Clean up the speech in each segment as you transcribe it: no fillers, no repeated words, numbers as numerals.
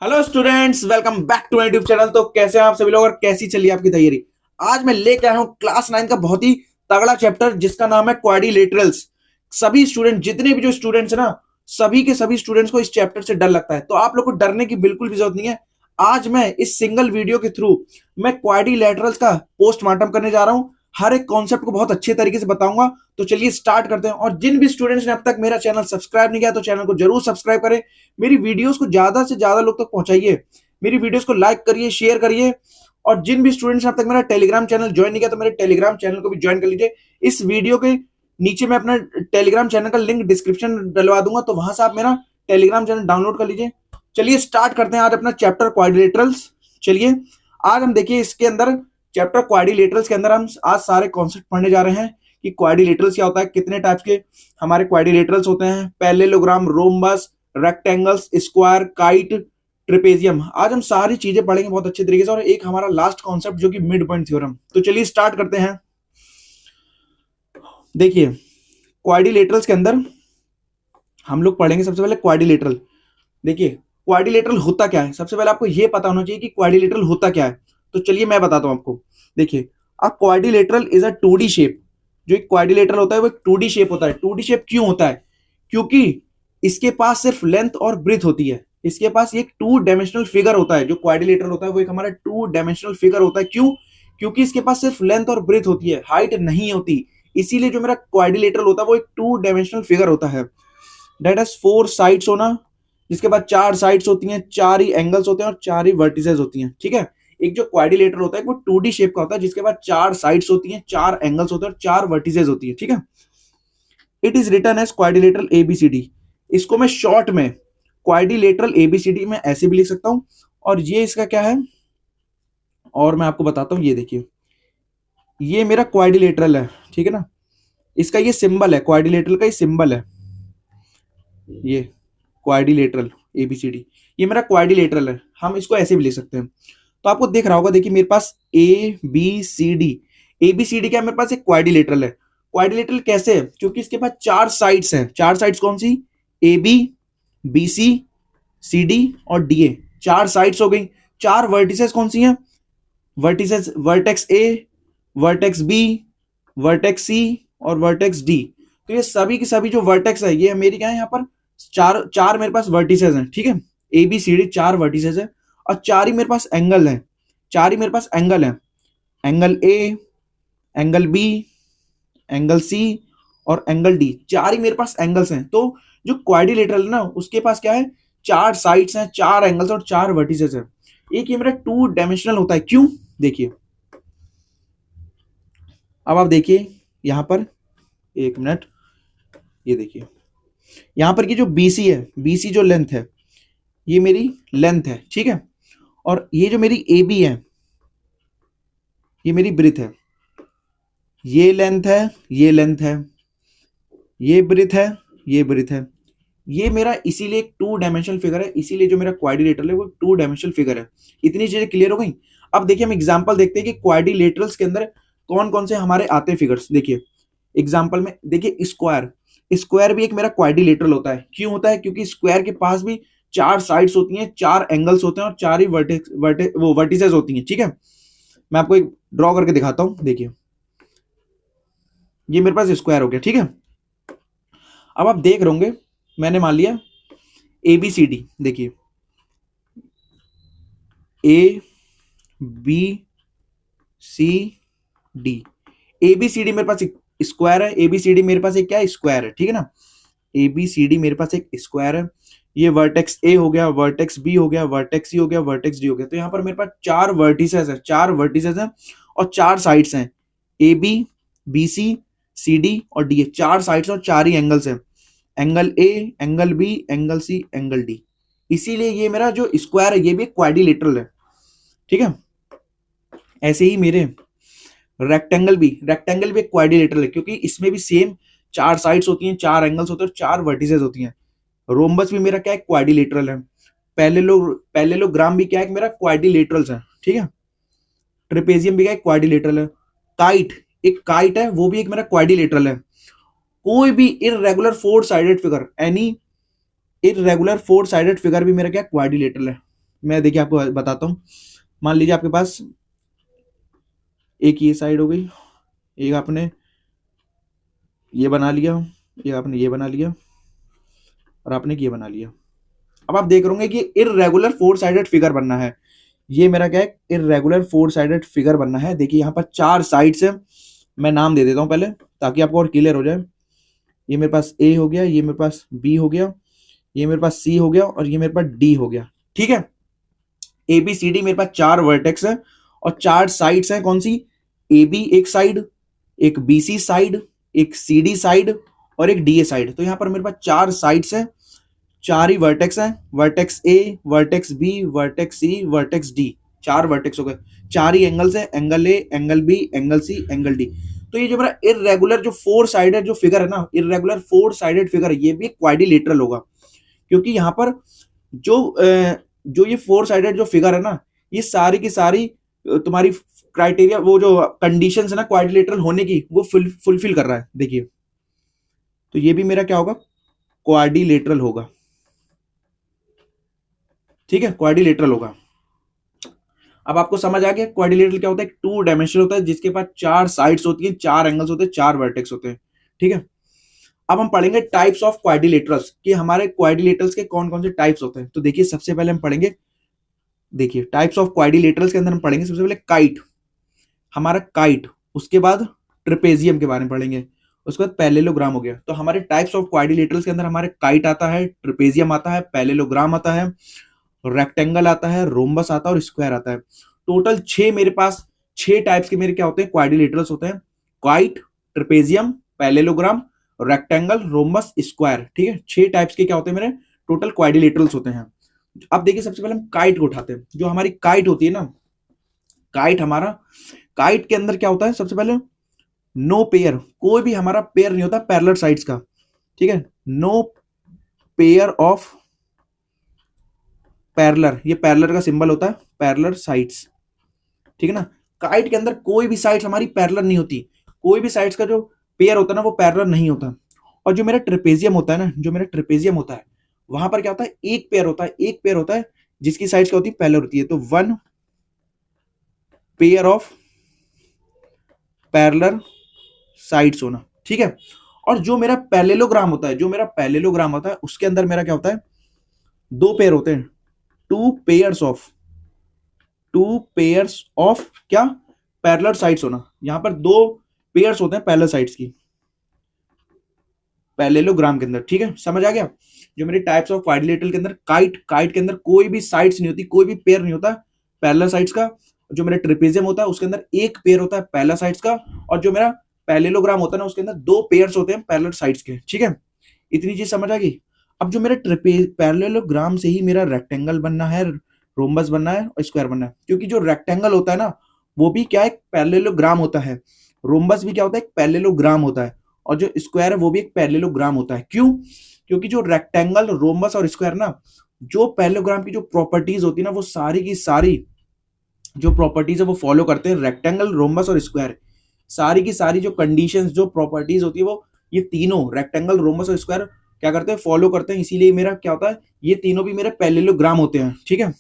Hello students, welcome back to my YouTube channel. तो कैसे हैं आप सभी लोग और कैसी चली आपकी तैयारी। आज मैं लेके आया हूं क्लास 9 का बहुत ही तगड़ा चैप्टर जिसका नाम है क्वाड्रिलेटरल्स। सभी स्टूडेंट, जितने भी जो स्टूडेंट्स हैं ना, सभी के सभी स्टूडेंट्स को इस चैप्टर से डर लगता है, तो आप लोग को डरने की बिल्कुल भी जरूरत नहीं है। आज मैं इस सिंगल वीडियो के थ्रू मैं क्वाड्रिलेटरल्स का पोस्टमार्टम करने जा रहा हूं। हर एक कॉन्सेप्ट को बहुत अच्छे तरीके से बताऊंगा। तो चलिए स्टार्ट करते हैं। और जिन भी स्टूडेंट्स ने अब तक मेरा चैनल सब्सक्राइब नहीं किया तो चैनल को जरूर सब्सक्राइब करें। मेरी वीडियोस को ज्यादा से ज्यादा लोग तक पहुंचाइए। मेरी वीडियोस को लाइक करिए, शेयर करिए। और जिन भी स्टूडेंट्स ने अब तक मेरा टेलीग्राम चैनल ज्वाइन नहीं किया तो मेरे टेलीग्राम चैनल को भी ज्वाइन कर लीजिए। इस वीडियो के नीचे मैं अपना टेलीग्राम चैनल का लिंक डिस्क्रिप्शन डलवा दूंगा, तो वहां से आप मेरा टेलीग्राम चैनल डाउनलोड कर लीजिए। चलिए स्टार्ट करते हैं आज अपना चैप्टर क्वाड्रिलेटरल्स। चलिए आज हम देखिए इसके अंदर चैप्टर क्वाड्रिलेटरल्स के अंदर हम आज सारे कॉन्सेप्ट पढ़ने जा रहे हैं कि क्वाड्रिलेटरल्स क्या होता है, कितने टाइप्स के हमारे क्वाड्रिलेटरल्स होते हैं, parallelogram, rhombus, rectangles, square, kite, trapezium. आज हम सारी चीजें पढ़ेंगे बहुत अच्छे तरीके से। और एक हमारा लास्ट कॉन्सेप्ट जो कि मिड पॉइंट थ्योरम। तो चलिए स्टार्ट करते हैं। देखिए क्वाड्रिलेटरल्स के अंदर हम लोग पढ़ेंगे सबसे पहले क्वाड्रिलेटरल। देखिए क्वाड्रिलेटरल होता क्या है, सबसे पहले आपको यह पता होना चाहिए कि क्वाड्रिलेटरल होता क्या है। तो चलिए मैं बताता हूं आपको। देखिए अ quadrilateral is a 2D shape. जो एक क्वाड्रिलेटरल होता है वो एक 2D शेप होता है। 2D शेप क्यों होता है? क्योंकि इसके पास सिर्फ लेंथ और ब्रीथ होती है। इसके पास एक 2 डायमेंशनल फिगर होता है। जो क्वाड्रिलेटरल होता है वो एक हमारा 2 डायमेंशनल फिगर होता है। क्यों? क्योंकि इसके पास सिर्फ लेंथ और ब्रीथ होती है, हाइट नहीं होती। इसीलिए जो मेरा क्वाड्रिलेटरल होता है वो एक 2 डायमेंशनल फिगर होता है। डेट हैज 4 साइड्स होना, जिसके बाद 4 साइड्स होती हैं, 4 ही एंगल्स होते हैं और 4 ही वर्टिसेस होती हैं। ठीक है, एक जो क्वाड्रिलेटरल होता है वो 2D शेप का होता है, जिसके बाद 4 साइड्स होती हैं, 4 एंगल्स होते हैं और 4 वर्टिसेस होती है। ठीक है, it is written as quadrilateral ABCD. इसको मैं शॉर्ट में क्वाड्रिलेटरल एबीसीडी में ऐसे भी लिख सकता हूं। और ये इसका क्या है और मैं आपको बताता हूं। ये देखिए, ये मेरा क्वाड्रिलेटरल है। ठीक है ना, इसका ये सिंबल है, क्वाड्रिलेटरल का ये सिंबल है, ये क्वाड्रिलेटरल एबीसीडी। ये मेरा क्वाड्रिलेटरल है, हम इसको ऐसे भी लिख सकते हैं। तो आपको दिख रहा होगा, देखिए मेरे पास A B C D. A B C D क्या, मेरे पास एक क्वाड्रिलेटरल है। क्वाड्रिलेटरल कैसे है? क्योंकि इसके पास 4 साइड्स हैं। 4 साइड्स कौन सी? A B C, C D और डी ए। 4 साइड्स हो गई। 4 वर्टिसेस कौन सी हैं? Vertices vertex A, vertex B, vertex C और वर्टेक्स डी। तो ये सभी की सभी जो वर्टेक्स है ये मेरी क्या है, यहाँ पर चार चार मेरे पास वर्टिसेस हैं। ठीक है, A B C D 4 vertices है और 4 ही मेरे पास एंगल है। 4 ही मेरे पास एंगल है, angle A, angle B, angle C और एंगल डी। 4 ही मेरे पास एंगल्स हैं। तो जो क्वाड्रिलेटरल है ना, उसके पास क्या है, 4 साइड्स हैं, 4 एंगल्स और 4 वर्टिसेस है। एक ये मेरा 2 डायमेंशनल होता है। क्यों? देखिए, अब आप देखिए यहां पर, एक मिनट, ये देखिए यहां पर की जो बीसी है, बीसी जो लेंथ है, ये मेरी लेंथ है। ठीक है, और ये जो मेरी ए बी है ये मेरी ब्रीथ है। ये लेंथ है, ये लेंथ है, ये ब्रीथ है, ये ब्रीथ है। ये मेरा इसीलिए एक 2 डायमेंशनल फिगर है। इसीलिए जो मेरा क्वाड्रिलेटरल है वो 2 डायमेंशनल फिगर है। इतनी चीजें क्लियर हो गई। अब देखिए हम एग्जांपल देखते हैं कि क्वाड्रिलेटरल्स के अंदर कौन कौन से हमारे आते हैं फिगर्स। देखिए एग्जांपल में देखिए, स्क्वायर। स्क्वायर भी एक मेरा क्वाड्रिलेटरल होता है। क्यों होता है? क्योंकि स्क्वायर के पास भी 4 साइड्स होती हैं, 4 एंगल्स होते हैं और 4 ही वर्टिसेस होती हैं। ठीक है, मैं आपको एक ड्रॉ करके दिखाता हूं। देखिए ये मेरे पास स्क्वायर हो गया। ठीक है, अब आप देख रहे होंगे, मैंने मान लिया ए बी सी डी। देखिए A B C D, A B C D मेरे पास एक स्क्वायर है। ए बी सी डी मेरे पास एक क्या है, स्क्वायर है। ठीक है ना, ए बी सी डी मेरे पास एक स्क्वायर है। ये वर्टेक्स ए हो गया, वर्टेक्स बी हो गया, वर्टेक्स सी हो गया, वर्टेक्स डी हो गया। तो यहाँ पर मेरे पास 4 वर्टिसेस है, 4 वर्टिसेस है और 4 साइड्स हैं, ए बी सी डी और डी। 4 साइड्स और 4 ही एंगल्स हैं, angle A, angle B, angle C, angle D. इसीलिए ये मेरा जो स्क्वायर है ये भी क्वाड्रिलेटरल है। ठीक है, ऐसे ही मेरे रेक्टेंगल भी एक क्वाड्रिलेटरल है, क्योंकि इसमें भी सेम 4 साइड्स होती हैं, 4 एंगल्स होते हैं और 4 वर्टिसेस होती हैं। रोम्बस भी मेरा क्या है, क्वाड्रिलेटरल है। पैरेललोग्राम भी क्या है, मेरा क्वाड्रिलेटरल्स है। ठीक है, ट्रेपेजियम भी क्या है, क्वाड्रिलेटरल है। काइट, एक काइट है, वो भी एक मेरा क्वाड्रिलेटरल है। कोई भी irregular 4 sided figure, any irregular 4 sided figure भी मेरा क्या क्वाड्रिलेटरल है। मैं देखिए आपको बताता हूँ। मान लीजिए आपके पास एक ये साइड हो गई, एक आपने ये बना लिया, एक आपने ये बना लिया, और आपने ये बना लिया। अब आप देख रहे होंगे कि इररेगुलर फोर साइडेड फिगर बनना है। ये मेरा क्या है, इररेगुलर फोर साइडेड फिगर बनना है। देखिए यहाँ पर चार साइड्स है, मैं नाम दे देता हूँ पहले ताकि आपको और क्लियर हो जाए। ये मेरे पास ए हो गया, ये मेरे पास बी हो गया, ये मेरे पास सी हो गया, और ये मेरे पास डी हो गया। ठीक है, ए बी सी डी मेरे पास चार वर्टेक्स है और चार साइड्स हैं। कौन सी? ए बी एक साइड, एक बी सी साइड, एक सी डी साइड और एक डी ए साइड। तो यहाँ पर मेरे पास चार साइड्स हैं, चार ही वर्टेक्स हैं, vertex A, vertex B, vertex C, vertex D. चार वर्टेक्स हो गए, चार ही एंगल्स हैं, angle A, angle B, angle C, angle D. तो ये जो मेरा इररेगुलर जो फोर साइडेड जो फिगर है ना, इररेगुलर फोर साइडेड फिगर, ये भी क्वाड्रिलेटरल होगा। क्योंकि यहाँ पर जो ये फोर साइडेड जो फिगर है ना, ये सारी की सारी तुम्हारी क्राइटेरिया, वो जो कंडीशंस है ना क्वाड्रिलेटरल होने की, वो फुलफिल कर रहा है। देखिए, तो ये भी मेरा क्या होगा, क्वाड्रिलेटरल होगा। ठीक है, क्वाड्रिलेटरल होगा। अब आपको समझ आ गया क्वाड्रिलेटरल क्या होता है? टू डायमेंशनल होता है जिसके पास चार साइड्स होती हैं, चार एंगल्स होते हैं, चार वर्टेक्स होते हैं। ठीक है, अब हम पढ़ेंगे टाइप्स ऑफ क्वाड्रिलेटरल्स कि हमारे क्वाड्रिलेटरल्स के कौन कौन से टाइप्स होते हैं। तो देखिए, सबसे पहले हम पढ़ेंगे, देखिए टाइप्स ऑफ क्वाड्रिलेटरल्स के अंदर हम पढ़ेंगे सबसे पहले काइट, हमारा काइट। उसके बाद ट्रेपेजियम के बारे में पढ़ेंगे, उसके बाद पैरेललोग्राम हो गया। तो हमारे टाइप्स ऑफ क्वाड्रिलेटरल्स के अंदर हमारे काइट आता है, ट्रेपेजियम आता है, पैरेललोग्राम आता है, रेक्टेंगल आता है, रोम्बस आता है और स्क्वायर आता है। टोटल छह मेरे पास, छह टाइप्स के मेरे क्या होते हैं, क्वाड्रिलेटरल्स होते हैं। Kite, trapezium, parallelogram, rectangle, rhombus, square. ठीक है, छह टाइप्स के क्या होते हैं मेरे टोटल क्वाड्रिलेटरल्स होते हैं। अब देखिए, सबसे पहले हम काइट को उठाते हैं। जो हमारी काइट होती है ना, काइट हमारा, काइट के अंदर क्या होता है, सबसे पहले नो पेयर, कोई भी हमारा पेयर नहीं होता पैरेलल साइड्स का। ठीक है, नो पेयर ऑफ पैरेलल, ये पैरेलल का सिंबल होता है, पैरेलल साइड्स। ठीक है ना, काइट के अंदर कोई भी साइड्स हमारी पैरेलल नहीं होती, कोई भी साइड्स का जो पेयर होता है ना वो पैरेलल नहीं होता। और जो मेरा ट्रेपेजियम होता है ना, जो मेरा ट्रेपेजियम होता है, वहां पर क्या होता है, एक पेयर होता है, एक पेयर होता है जिसकी साइड्स क्या होती है, पैरेलल होती है। तो one pair of parallel sides होना। ठीक है, और जो मेरा पैरेललोग्राम होता है, जो मेरा पैरेललोग्राम होता है, उसके अंदर मेरा क्या होता है, दो पेयर होते हैं, to pairs of, to pairs of क्या, पैरेलल साइड्स होना। यहां पर दो पेयर्स होते हैं पैरेलल साइड्स की, पैरेललोग्राम के अंदर। ठीक है, समझ आ गया। जो मेरे टाइप्स ऑफ क्वाड्रिलेटरल के अंदर काइट, काइट के अंदर कोई भी साइड्स नहीं होती, कोई भी पेयर नहीं होता पैरेलल साइड्स का। जो मेरा ट्रेपेजियम होता है उसके अंदर एक पेयर होता है पैरेलल साइड्स का, और जो मेरा पैरेललोग्राम होता है ना उसके अंदर दो पेयर्स होते हैं पैरेलल साइड्स के। ठीक है, इतनी चीज समझ आ गई। अब जो मेरा पैरेललोग्राम से ही मेरा रेक्टेंगल बनना है, रोम्बस बनना है और स्क्वायर बनना है। क्योंकि जो रेक्टेंगल होता है ना वो भी क्या, एक पैरेललोग्राम होता है, रोम्बस भी क्या होता है, एक पैरेललोग्राम होता है, और जो स्क्वायर है वो भी एक पैरेललोग्राम होता है। क्यों? क्योंकि जो रेक्टेंगल, रोम्बस और स्क्वायर ना, जो पैरेललोग्राम की जो प्रॉपर्टीज होती है ना, वो सारी की सारी जो प्रॉपर्टीज है वो फॉलो करते हैं। रेक्टेंगल, रोम्बस और स्क्वायर, सारी की सारी जो कंडीशंस, जो प्रॉपर्टीज होती है, वो ये तीनों रेक्टेंगल, रोम्बस और स्क्वायर क्या करते हैं, फॉलो करते हैं। इसीलिए मेरा क्या होता है, ये तीनों भी मेरे पैरेललोग्राम होते हैं। ठीक है,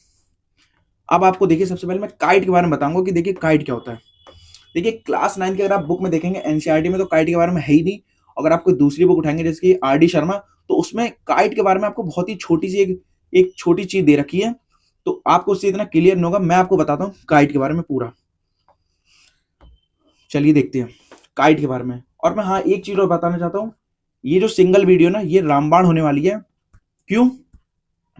अब आपको देखिए, सबसे पहले मैं काइट के बारे में बताऊंगा कि देखिए काइट क्या होता है। देखिए, क्लास 9 की अगर आप बुक में देखेंगे, एनसीईआरटी में तो काइट के बारे में है ही नहीं। अगर आप कोई दूसरी बुक उठाएंगे जैसे कि आर डी शर्मा, तो उसमें काइट के बारे में आपको बहुत ही छोटी सी एक छोटी चीज दे रखी है, तो आपको उससे इतना क्लियर नहीं होगा। मैं आपको बताता हूँ काइट के बारे में पूरा। चलिए देखते हैं काइट के बारे में। और मैं हाँ एक चीज और बताना चाहता हूँ, ये जो सिंगल वीडियो ना, ये रामबाण होने वाली है। क्यों?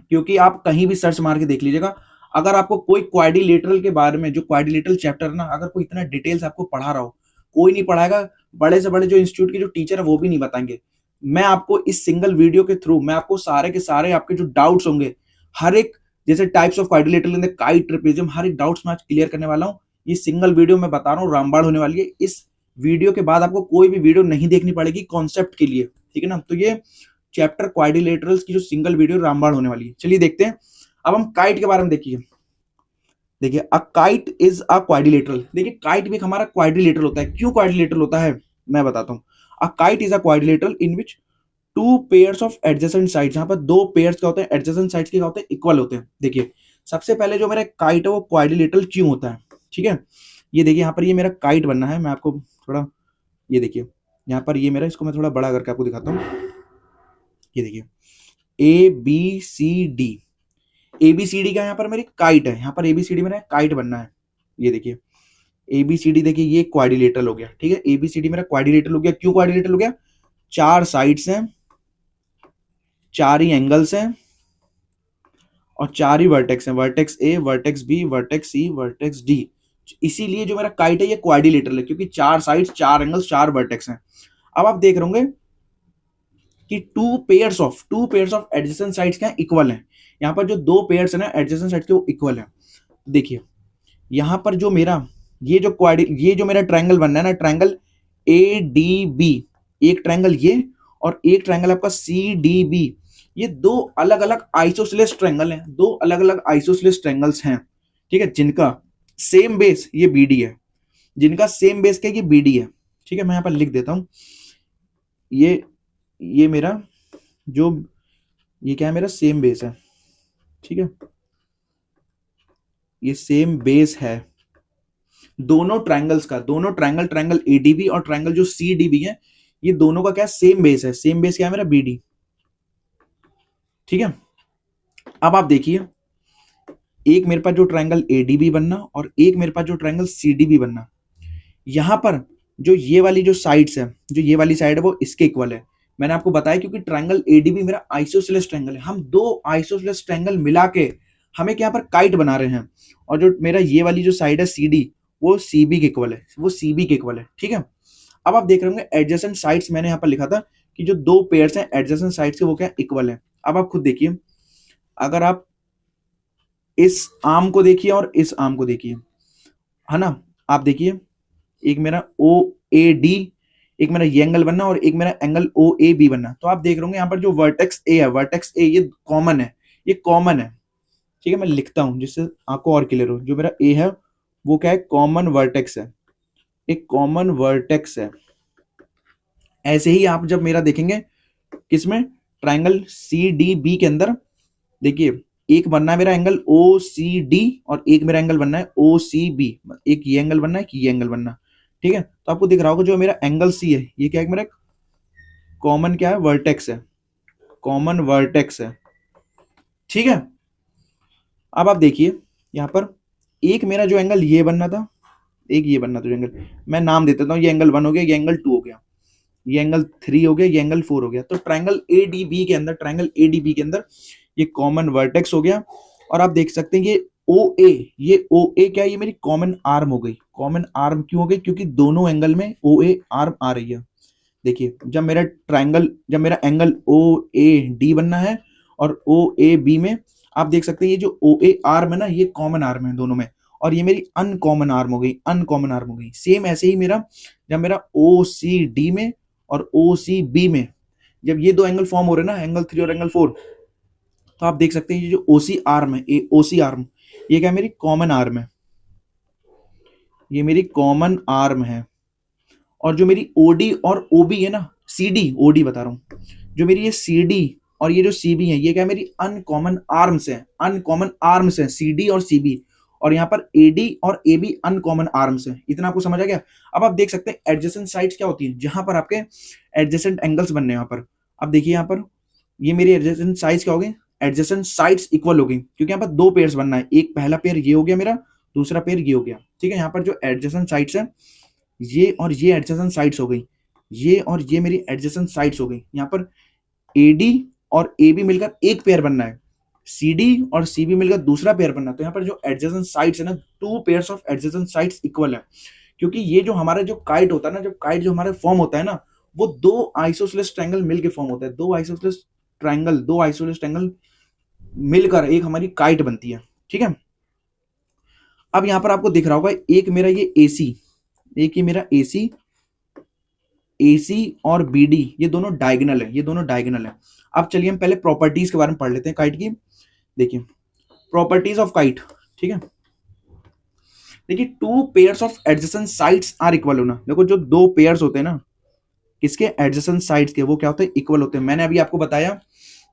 क्योंकि आप कहीं भी सर्च मार के देख लीजिएगा, अगर आपको कोई क्वाड्रिलेटरल के बारे में, जो क्वाड्रिलेटरल चैप्टर ना, अगर कोई इतना डिटेल्स आपको पढ़ा रहा हो, कोई नहीं पढ़ाएगा। बड़े से बड़े जो इंस्टीट्यूट के जो टीचर है वो भी नहीं बताएंगे। मैं आपको इस सिंगल वीडियो के थ्रू, मैं आपको सारे के सारे आपके जो डाउट्स होंगे, हर एक, जैसे टाइप्स ऑफ क्वाड्रिलेटरल के अंदर काइट, ट्रेपेजियम, हर एक डाउट्स मैं आज क्लियर करने वाला हूँ। ये सिंगल वीडियो मैं बता रहा हूँ, रामबाण होने वाली है। इस वीडियो के बाद आपको कोई भी वीडियो नहीं देखनी पड़ेगी कॉन्सेप्ट के लिए। ठीक है ना, तो ये चैप्टर क्वाड्रिलेटरल्स की जो सिंगल वीडियो रामबाण होने वाली है। चलिए देखते हैं। अब हम काइट के बारे में देखिए। देखिए, a kite is a quadrilateral. देखिए, काइट भी हमारा क्वाड्रिलेटरल होता है। क्यों क्वाड्रिलेटरल होता है मैं बताता हूँ। A kite is a quadrilateral in which to pairs of adjacent sides, यहाँ पर दो पेयर्स क्या होते हैं, एडजेसेंट साइड्स के क्या होते हैं, इक्वल होते हैं। देखिए, सबसे पहले जो मेरा काइट है वो क्वाड्रिलेटरल क्यों होता है, ठीक है। ये देखिए यहाँ पर ये मेरा काइट बनना है, मैं आपको थोड़ा, ये देखिए यहाँ पर ये मेरा, इसको मैं थोड़ा बड़ा करके आपको दिखाता हूँ। ये देखिए ABCD, ABCD का यहाँ पर मेरी काइट है, यहाँ पर ABCD मेरा काइट बनना है। ये देखिए ABCD, देखिए ये क्वाड्रिलेटरल हो गया, ठीक है। ABCD मेरा क्वाड्रिलेटरल हो गया, क्यों क्वाड्रिलेटरल हो गया, 4 साइड्स हैं, 4 ही एंगल्स हैं और 4 ही वर्टेक्स हैं, vertex A, vertex B, vertex C, vertex D। इसीलिए जो मेरा काइट है ये क्वाड्रिलेटरल है, क्योंकि 4 साइड्स, 4 एंगल्स, 4 वर्टेक्स हैं। अब आप देख रहे होंगे कि to pairs of adjacent sides क्या इक्वल हैं। यहाँ पर जो 2 पेयर्स है ना एडजेसेंट साइड के, वो इक्वल है। देखिए यहाँ पर जो मेरा ये जो मेरा ट्रायंगल बनना है ना, ट्रायंगल ADB, एक ट्रायंगल ये और एक ट्रायंगल आपका CDB, ये 2 अलग अलग आइसोसेलेस ट्रायंगल हैं, 2 अलग अलग आइसोसेलेस ट्रायंगल्स हैं, ठीक है, जिनका सेम बेस ये BD है, जिनका सेम बेस क्या ये BD है, ठीक है। मैं यहाँ पर लिख देता हूं, ये मेरा जो ये क्या है, मेरा सेम बेस है, ठीक है, ये सेम बेस है दोनों ट्रायंगल्स का, दोनों ट्रायंगल ADB और ट्रायंगल जो CDB है, ये दोनों का क्या सेम बेस है, सेम बेस क्या है मेरा BD, ठीक है। अब आप देखिए एक मेरे पास जो ट्रायंगल ADB बनना और एक मेरे पास जो ट्रायंगल CDB बनना, यहां पर जो ये वाली जो साइड्स है, जो ये वाली साइड है वो इसके इक्वल है। मैंने आपको बताया क्योंकि ट्रायंगल ADB मेरा आइसोसेलेस ट्रायंगल है, हम 2 आइसोसेलेस ट्रायंगल मिला के हमें यहाँ पर काइट बना रहे हैं, और जो मेरा ये वाली जो साइड है CD, वो CB के इक्वल है, वो CB के इक्वल है, ठीक है। अब आप देख रहे होंगे एडजेसेंट साइड्स, मैंने यहाँ पर लिखा था कि जो 2 पेयर्स हैं एडजेसेंट साइड्स के वो क्या इक्वल है। अब आप खुद देखिए, अगर आप इस आर्म को देखिए और इस आर्म को देखिए, है ना, आप देखिए एक मेरा OAD, एक मेरा ये एंगल बनना और एक मेरा एंगल OAB बनना, तो आप देख रहे होंगे यहाँ पर जो वर्टेक्स A है, वर्टेक्स A ये कॉमन है, ये कॉमन है, ठीक है। मैं लिखता हूं जिससे आपको और क्लियर हो, जो मेरा A है वो क्या है, कॉमन वर्टेक्स है, एक कॉमन वर्टेक्स है। ऐसे ही आप जब मेरा देखेंगे किसमें, ट्रायंगल CDB के अंदर, देखिए एक बनना है मेरा एंगल OCD और एक मेरा एंगल बनना है OCB, एक ये एंगल बनना है, कि ये एंगल बनना, ठीक है। तो आपको दिख रहा होगा जो मेरा एंगल C है, ये क्या है मेरा कॉमन क्या है, वर्टेक्स है, कॉमन वर्टेक्स है, ठीक है। अब आप देखिए यहाँ पर एक मेरा जो एंगल ये बनना था, एक ये बनना था जो एंगल, मैं नाम दे देता हूँ, ये एंगल 1 हो गया, ये एंगल 2 हो गया, ये एंगल 3 हो गया, ये एंगल 4 हो गया। तो ट्रायंगल ADB के अंदर, ट्रायंगल ADB के अंदर ये कॉमन वर्टेक्स हो गया। और आप देख सकते हैं ये OA क्या है, ये मेरी कॉमन आर्म हो गई। कॉमन आर्म क्यों हो गई, क्योंकि दोनों एंगल में OA आर्म आ रही है। देखिए जब मेरा एंगल OAD बनना है और OAB में आप देख सकते हैं ये जो OA आर्म है ना, ये कॉमन आर्म है दोनों में, और ये मेरी अनकॉमन आर्म हो गई, अनकॉमन आर्म हो गई। सेम ऐसे ही मेरा जब मेरा OCD में और OCB में जब ये 2 एंगल फॉर्म हो रहे हैं ना, एंगल 3 और एंगल 4, तो आप देख सकते हैं ये जो OC आर्म है, OC आर्म, ये क्या मेरी कॉमन आर्म है, ये मेरी कॉमन आर्म है। और जो मेरी OD और OB है ना, CD OD बता रहा हूं, जो मेरी ये CD और ये जो CB है, ये क्या मेरी अनकॉमन आर्म्स है, अनकॉमन आर्म्स है CD और CB, और यहाँ पर AD और AB अनकॉमन आर्म्स है। इतना आपको समझ आ गया। अब आप देख सकते हैं एडजेसेंट साइड्स क्या होती है, जहां पर आपके एडजेसेंट एंगल्स बनने, यहाँ पर अब देखिए, यहाँ पर ये मेरी एडजेसेंट साइड्स क्या हो गई, एडजेसेंट साइड्स इक्वल हो गई, क्योंकि यहाँ पर 2 पेयर्स बनना है, एक पहला पेयर ये हो गया मेरा, दूसरा पेयर ये हो गया, ठीक है। यहाँ पर जो एडजेसेंट साइड्स है ये और ये एडजेसेंट साइड्स हो गई, ये और ये मेरी एडजेसेंट साइड्स हो गई। यहाँ पर AD और AB मिलकर एक पेयर बनना है, CD और CB मिलकर दूसरा पेयर बनना है। तो यहाँ पर जो एडजेसेंट साइड्स है ना, 2 pairs of adjacent sides equal है, क्योंकि ये जो हमारा जो काइट होता है ना, जब काइट जो हमारा फॉर्म होता है ना, वो 2 आइसोसेलेस ट्रायंगल मिलकर फॉर्म होता है, 2 आइसोसेलेस ट्रायंगल मिलकर एक हमारी काइट बनती है, ठीक है। अब यहाँ पर आपको दिख रहा होगा एक मेरा ये AC, एक ही मेरा AC और BD, ये दोनों डायगोनल है, ये दोनों डायगोनल है। अब चलिए हम पहले प्रॉपर्टीज के बारे में पढ़ लेते हैं काइट की। देखिए प्रॉपर्टीज ऑफ काइट, ठीक है। देखिए 2 pairs of adjacent sides are equal होना। देखो जो 2 पेयर्स होते हैं ना, किसके, एडजेसेंट साइड्स के, वो क्या होते हैं, इक्वल होते हैं। मैंने अभी आपको बताया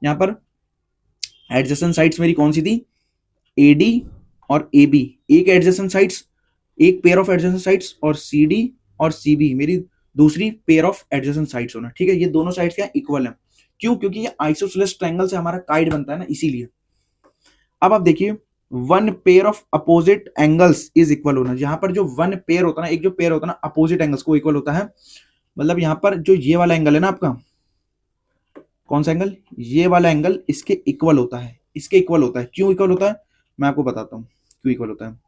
यहाँ पर एडजेसेंट साइड्स मेरी कौन सी थी, AD और AB एक एडजेसेंट साइड्स, एक पेयर ऑफ एडजेसेंट साइड्स, और CD और CB मेरी दूसरी पेयर ऑफ एडजेसेंट साइड्स होना। ठीक है, ये दोनों साइड्स क्या इक्वल है। क्यों? क्योंकि ये आइसोसेलेस ट्रायंगल से हमारा काइड बनता है ना, इसीलिए। अब आप देखिए, one pair of opposite angles is equal होना। यहां पर जो वन पेयर होता है ना, एक जो पेयर होता है ना अपोजिट एंगल्स को इक्वल होता है, मतलब यहां पर जो ये वाला एंगल है ना आपका, कौन सा एंगल, ये वाला एंगल इसके इक्वल होता है, इसके इक्वल होता है। क्यों इक्वल होता है, मैं आपको बताता हूं क्यों इक्वल होता है।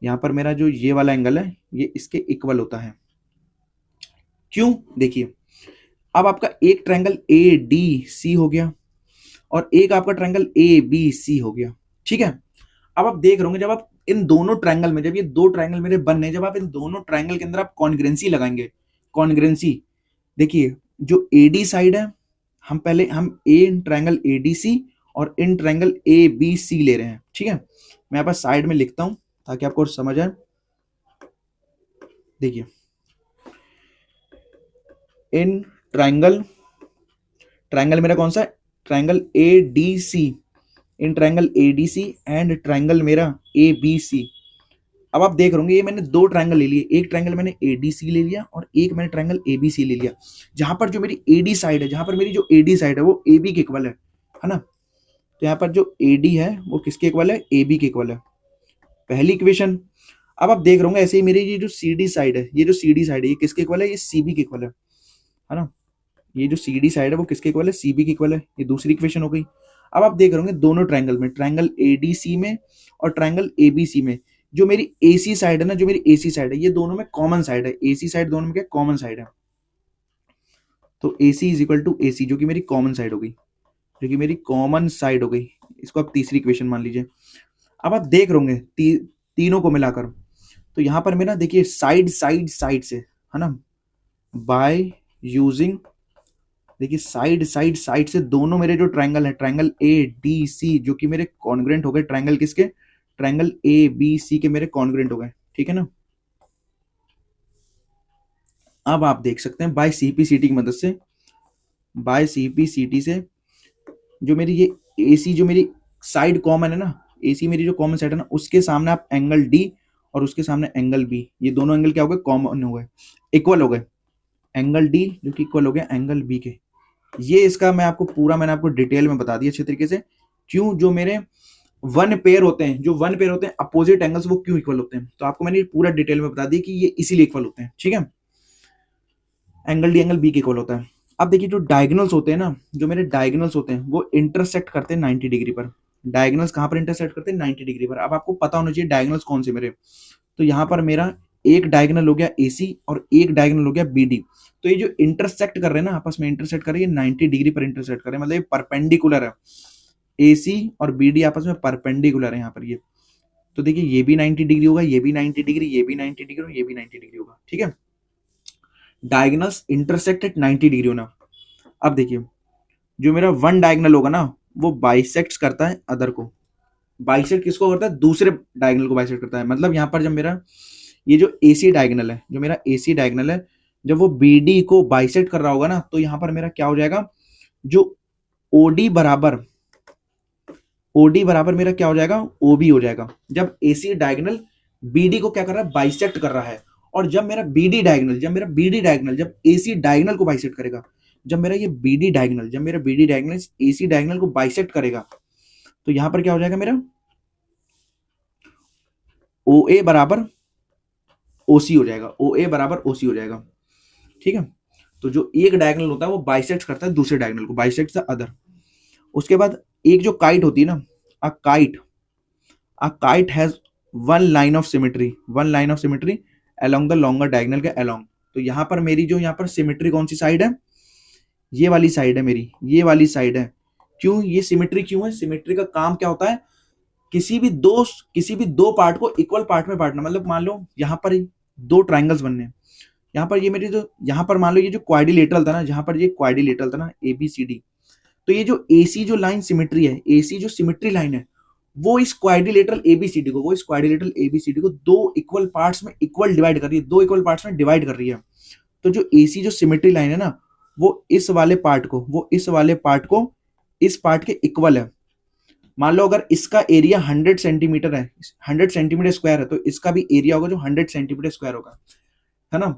यहां पर मेरा जो ये वाला एंगल है ये इसके इक्वल होता है। क्यों? देखिए, अब आपका एक ट्रायंगल ADC हो गया और एक आपका ट्रायंगल ABC हो गया। ठीक है, अब आप देख रहे होंगे जब आप इन दोनों ट्रायंगल में, जब ये दो ट्रायंगल मेरे बन रहे, जब आप इन दोनों ट्रायंगल के अंदर आप कॉन्ग्रेंसी लगाएंगे, कॉन्ग्रेंसी, देखिए जो AD साइड है, हम इन ट्रायंगल ADC और इन ट्रायंगल ABC ले रहे हैं। ठीक है, मैं यहाँ पर साइड में लिखता हूं ताकि आपको समझ आए। देखिए, इन ट्रायंगल मेरा कौन सा है, triangle ADC, in triangle ADC and triangle मेरा ABC। अब आप देख रहे होंगे ये मैंने दो ट्रायंगल ले लिए, एक ट्रायंगल मैंने ADC ले लिया और एक मैंने ट्रायंगल ABC ले लिया। जहां पर जो मेरी AD साइड है, जहां पर मेरी जो AD साइड है वो AB के इक्वल है ना। तो यहाँ पर जो AD है वो किसके इक्वल है, AB के इक्वल है, पहली इक्वेशन। अब आप देख रहे होंगे ऐसे ही मेरी ये जो CD साइड है, ये जो CD साइड है ये किसके इक्वल है, ये CB के इक्वल है ना। ये जो CD साइड है वो किसके इक्वल है, CB के इक्वल है। ये दूसरी इक्वेशन हो गई। अब आप देख रहे होंगे दोनों ट्रायंगल में, ट्रायंगल ADC में और ट्रायंगल ABC में, जो मेरी AC साइड है ना, जो मेरी AC साइड है, ये दोनों में कॉमन साइड है। AC साइड दोनों में क्या कॉमन साइड है, तो AC is equal to AC, जो कि मेरी कॉमन साइड हो गई, जो कि मेरी कॉमन साइड हो गई। इसको आप तीसरी इक्वेशन मान लीजिए। अब आप देख रहे होंगे तीनों को मिलाकर, तो यहां पर मेरा देखिए साइड से है ना, बाय यूजिंग, देखिए साइड से दोनों मेरे जो ट्रायंगल है, ट्रायंगल ADC जो कि मेरे कॉन्ग्रेंट हो गए ट्रायंगल किसके, ट्रायंगल ABC के मेरे कॉन्ग्रेंट हो गए। ठीक है ना। अब आप देख सकते हैं बाय CPCT की मदद से, बाय CPCT से जो मेरी ये AC जो मेरी साइड कॉमन है ना, AC मेरी जो कॉमन साइड है ना, उसके सामने आप एंगल D और उसके सामने एंगल B, ये दोनों एंगल क्या हो गए, कॉमन हो गए, इक्वल हो गए। एंगल D जो कि इक्वल हो गया एंगल B के। ये इसका मैंने आपको डिटेल में बता दिया अच्छे तरीके से। क्यों, जो मेरे वन पेयर होते हैं अपोजिट एंगल्स, वो क्यों इक्वल होते हैं, तो आपको मैंने पूरा डिटेल में बता दिया कि ये इसीलिए इक्वल होते हैं। ठीक है, एंगल D एंगल B के इक्वल होता है। अब देखिए जो डायगोनल्स होते हैं ना, जो मेरे डायगोनल्स होते हैं वो इंटरसेक्ट करते हैं 90 डिग्री पर। डायगोनल्स कहां पर इंटरसेक्ट करते हैं, 90 डिग्री पर। अब आपको पता होना चाहिए डायगोनल्स कौन से मेरे, तो यहां पर मेरा एक डायगोनल हो गया AC और एक डायगोनल हो गया BD। तो ये जो इंटरसेक्ट कर रहे हैं ना, आपस में इंटरसेक्ट कर रहे हैं 90 डिग्री पर इंटरसेक्ट कर रहे हैं, मतलब ये परपेंडिकुलर है। AC और BD आपस में परपेंडिकुलर है यहाँ पर ये। तो देखिए ये भी 90 डिग्री होगा, ये भी 90 डिग्री, ये भी 90 डिग्री और ये भी 90 डिग्री होगा। ठीक है, डायगोनल्स इंटरसेक्ट एट 90 डिग्री होना। अब देखिए जो मेरा वन डायगोनल होगा ना, वो बाइसेक्ट करता है अदर को। बाइसेक्ट किसको करता है, दूसरे डायगोनल को बाइसेक्ट करता है। मतलब यहाँ पर जब मेरा ये जो AC डायगोनल है, जो मेरा AC डायगोनल है, जब वो BD को बाइसेक्ट कर रहा होगा ना, तो यहाँ पर मेरा क्या हो जाएगा, जो OD बराबर मेरा क्या हो जाएगा, OB हो जाएगा। जब AC डायगोनल BD को क्या कर रहा है, बाइसेक्ट कर रहा है। और जब मेरा BD डायगोनल जब AC डायगोनल को बाइसेक्ट करेगा, जब मेरा BD डायगोनल AC डायगोनल को बाइसेक्ट करेगा, तो यहां पर क्या हो जाएगा, मेरा OA बराबर OC हो जाएगा। ठीक है, तो जो एक डायगोनल होता है वो बाइसेक्ट करता है दूसरे डायगोनल को, बाइसेक्ट द अदर। उसके बाद एक जो काइट होती है ना, a kite has one line of symmetry along the longer diagonal के अलोंग। तो यहाँ पर मेरी जो यहाँ पर सिमेट्री कौन सी साइड है, ये वाली साइड है मेरी, ये वाली साइड है। क्यों, ये सिमेट्री क्यों है, सिमेट्री का काम क्या होता है, किसी भी दो पार्ट को इक्वल पार्ट में बांटना। मतलब मान लो यहाँ पर दो ट्राइंगल्स बनने हैं, यहाँ पर ये मेरी जो यहाँ पर मान लो ये जो क्वाड्रिलेटरल था ना, जहां पर ये क्वाड्रिलेटरल था ना ABCD, तो ये जो AC जो लाइन सिमेट्री है, AC जो सिमेट्री लाइन है, वो इस क्वाड्रिलेटरल ABCD को दो इक्वल पार्ट्स में डिवाइड कर रही है। तो जो AC जो सिमेट्री लाइन है ना, वो इस वाले पार्ट को इस पार्ट के इक्वल है। मान लो अगर इसका एरिया 100 सेंटीमीटर है, 100 सेंटीमीटर स्क्वायर है, तो इसका भी एरिया होगा जो 100 सेंटीमीटर स्क्वायर होगा, है ना।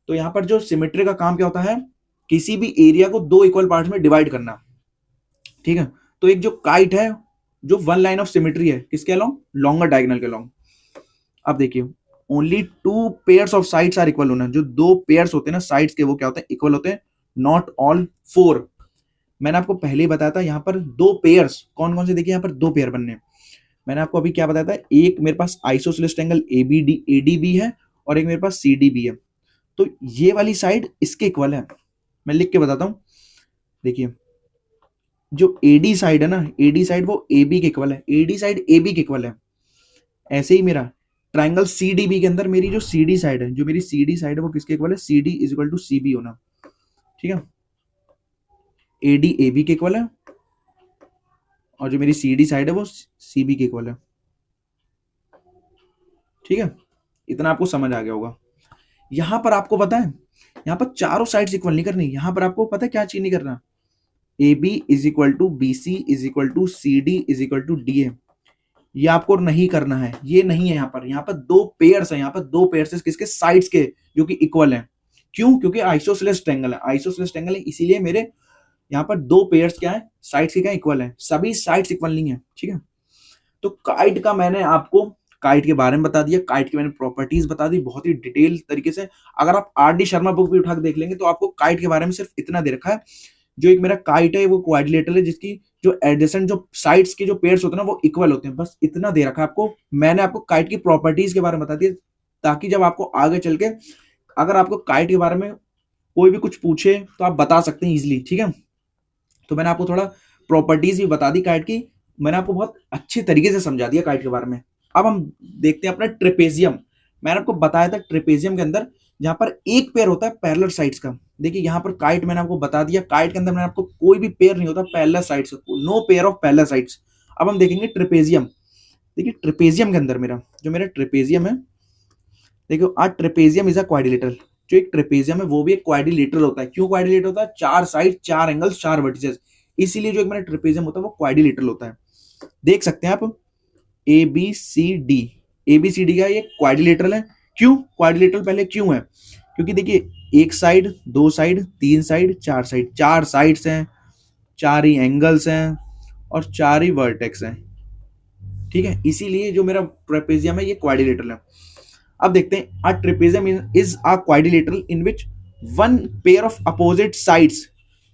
तो यहाँ पर जो सिमेट्री का काम क्या होता है, किसी भी एरिया को दो इक्वल पार्ट्स में डिवाइड करना, ठीक है। तो एक जो काइट है, जो वन लाइन ऑफ सिमेट्री है, किसके अलोंग, लॉन्गर डायगोनल के अलोंग। अब देखिए only two pairs of sides are equal होना, जो दो पेयर्स होते हैं ना साइड्स के, वो क्या होते हैं, इक्वल होते हैं, नॉट ऑल फोर। मैंने आपको पहले ही बताया था यहाँ पर दो पेयर्स कौन कौन से, देखिए यहाँ पर दो पेयर बनने हैं। मैंने आपको अभी क्या बताया था, एक मेरे पास आइसोसेलेस ट्रायंगल एडीबी है और एक मेरे पास सीडीबी है। तो ये वाली साइड इसके इक्वल है, मैं लिख के बताता हूं। देखिए जो एडी साइड है ना, एडी साइड वो एबी के इक्वल है, एडी साइड एबी के इक्वल है। ऐसे ही मेरा ट्राइंगल सीडीबी के अंदर मेरी जो सीडी साइड है, जो मेरी सीडी साइड है वो किसके इक्वल है, CD is equal to CB होना, ठीक है। एडी एबी के इक्वल है और जो मेरी सीडी साइड है वो सीबी के इक्वल है, ठीक है। इतना आपको समझ आ गया होगा। यहां पर आपको पता है, यहां पर चारों साइड्स इक्वल नहीं करनी, यहां पर आपको पता है क्या चीज नहीं करना, A B is equal to B C is equal to C D is equal to D A, ये आपको नहीं करना है, ये नहीं है। यहाँ पर दो पेयर्स है, यहाँ पर दो पेयर्स है किसके, साइड्स के, जो कि इक्वल है। क्यों, क्योंकि आइसोसेलेस ट्रायंगल है, आइसोसेलेस ट्रायंगल है, इसीलिए मेरे यहाँ पर दो पेयर्स क्या है, साइड्स के क्या इक्वल है, सभी साइड्स इक्वल नहीं है, ठीक है। तो काइट का मैंने आपको काइट के बारे में बता दिया, काइट की मैंने प्रॉपर्टीज बता दी बहुत ही डिटेल तरीके से। अगर आप आर.डी. शर्मा बुक भी उठा के देख लेंगे तो आपको काइट के बारे में सिर्फ इतना दे रखा है, जो एक मेरा काइट है वो क्वाड्रिलेटरल है, जिसकी जो एडजेसेंट जो साइड्स के जो पेयर्स होते हैं ना वो इक्वल होते हैं, बस इतना दे रखा है आपको। मैंने आपको काइट की प्रॉपर्टीज के बारे में बता दिया, ताकि जब आपको आगे चल के अगर आपको काइट के बारे में कोई भी कुछ पूछे तो आप बता सकते हैं इजिली, ठीक है। तो मैंने आपको थोड़ा प्रॉपर्टीज भी बता दी काइट की, मैंने आपको बहुत अच्छे तरीके से समझा दिया काइट के बारे में। अब हम देखते हैं अपना ट्रेपेजियम। मैंने आपको बताया था ट्रेपेजियम के अंदर जहां पर एक पेयर होता है पैरेलल साइड्स का। देखिए यहाँ पर काइट मैंने आपको बता दिया, काइट के अंदर मैंने आपको कोई भी पेयर नहीं होता parallel sides, no pair of parallel sides. अब हम देखेंगे ट्रेपेजियम। देखिए ट्रेपेजियम के अंदर मेरा ट्रेपेजियम है, देखियो आज ट्रेपेजियम इज अ क्वाड्रिलेटरल। जो एक ट्रेपेजियम है वो भी एक क्वाड्रिलेटरल होता है। क्यों क्वाड्रिलेटरल होता है, चार साइड, चार एंगल्स, चार वर्टिसेस, इसीलिए जो एक मेरा ट्रेपेजियम होता है वो क्वाड्रिलेटरल होता है। देख सकते हैं आप ए बी सी डी का ये क्वाड्रिलेटरल है। क्यों क्वाड्रिलेटरल, पहले क्यों है, क्योंकि देखिए एक साइड, दो साइड, तीन साइड, चार साइड, चार साइड्स हैं, चार ही एंगल्स हैं और चार ही वर्टेक्स हैं, ठीक है। इसीलिए जो मेरा ट्रेपेजियम है ये क्वाड्रिलेटरल है। अब देखते हैं a trapezium is a quadrilateral in which one pair of opposite sides,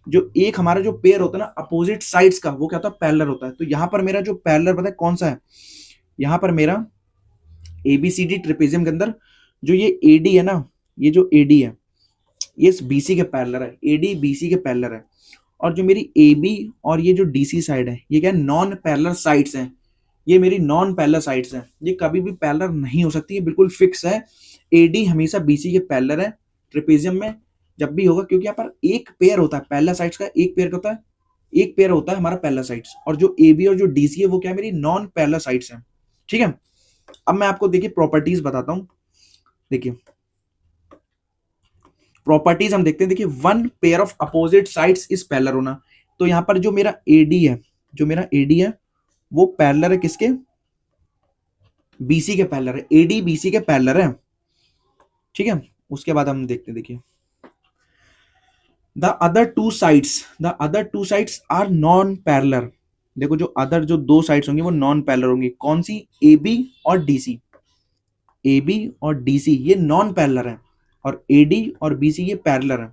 जो एक हमारा जो पेयर होता है ना अपोजिट साइड्स का, वो क्या होता है, पैरेलल होता है। तो यहाँ पर मेरा जो पैरेलल पता है कौन सा है, यहाँ पर मेरा एबीसीडी ट्रेपेजियम के अंदर जो ये एडी है ना, ये जो एडी है ये बीसी के पैरेलल है, एडी बीसी के पैरेलल है। और जो मेरी एबी और ये जो डीसी साइड है ये क्या है, नॉन पैरेलल साइड्स हैं, ये मेरी नॉन पैरेलल साइड्स हैं, ये कभी भी पैरेलल नहीं हो सकती, ये बिल्कुल फिक्स है। एडी हमेशा बीसी के पैरेलल है ट्रेपेजियम में जब भी होगा, क्योंकि यहाँ पर एक पेयर होता है पैरेलल साइड्स का, एक पेयर होता है, एक पेयर होता है हमारा पैरेलल साइड्स, और जो एबी और जो डीसी है वो क्या है, मेरी नॉन पैरेलल साइड्स हैं, ठीक है। अब मैं आपको देखिए प्रॉपर्टीज बताता हूं। देखिए प्रॉपर्टीज हम देखते हैं। देखिए one pair of opposite sides is parallel होना, तो यहां पर जो मेरा एडी है वो पैरेलल है किसके, बीसी के पैरेलल है, एडी बीसी के पैरेलल है, ठीक है। उसके बाद हम देखते हैं, देखिए the other two sides are non parallel. देखो जो अदर जो दो साइड्स होंगी वो नॉन पैरेलल होंगी, कौन सी, एबी और डीसी, एबी और डीसी ये नॉन पैरेलल है, और एडी और बीसी ये पैरेलल है।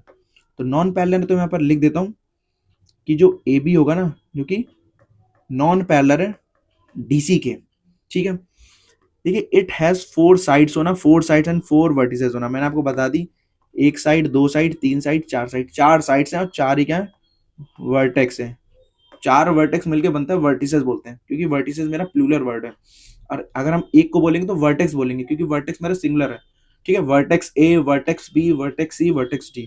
तो नॉन पैरेलल है तो मैं यहाँ पर लिख देता हूं कि जो एबी होगा ना, जो कि नॉन पैरेलल है डीसी के, ठीक है। देखिए इट हैज फोर साइड्स होना, four sides and four vertices होना। मैंने आपको बता दी एक साइड, दो साइड, तीन साइड, चार साइड, चार साइड्स हैं और चार ही क्या है, वर्टेक्स है। चार वर्टेक्स मिलके बनता है वर्टिसेस बोलते हैं, क्योंकि वर्टिसेस मेरा प्लूरल वर्ड है, और अगर हम एक को बोलेंगे तो वर्टेक्स बोलेंगे, क्योंकि वर्टेक्स मेरा सिंगुलर है, ठीक है। Vertex A, vertex B, vertex C, vertex D.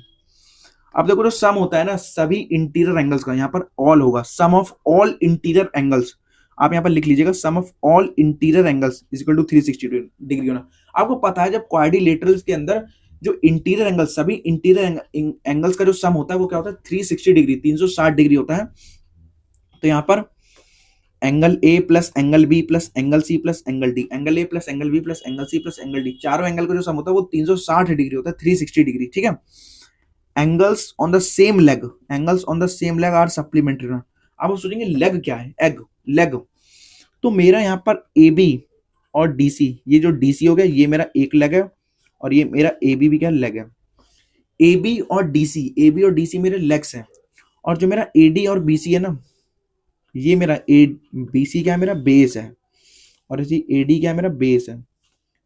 अब देखो जो सम होता है ना सभी इंटीरियर एंगल्स का, यहाँ पर ऑल होगा, sum of all interior angles, आप यहाँ पर लिख लीजिएगा sum of all interior angles is equal to 360 degree होना। आपको पता है जब क्वाड्रिलेटरल्स के अंदर जो इंटीरियर एंगल, सभी इंटीरियर एंगल्स का जो सम होता है वो क्या होता है, 360 डिग्री, 360 डिग्री होता है। तो यहाँ पर angle A plus angle B plus angle C plus angle D, angle A plus angle B plus angle C plus angle D, चारों एंगल का जो सम होता है वो 360 डिग्री होता है, 360 डिग्री, ठीक है। Angles on the same leg, angles on the same leg are supplementary. अब आप सोचेंगे लेग क्या है, एग लेग, तो मेरा यहाँ पर ए बी और डी सी, ये जो डी सी हो गया ये मेरा एक लेग है, और ये मेरा ए बी भी क्या लेग है। ए बी और डी सी, ए बी और डी सी मेरे लेग्स हैं, और जो मेरा ए डी और बी सी है ना, ये मेरा ए बी सी क्या है, मेरा बेस है, और इसी ए डी क्या है, मेरा बेस है।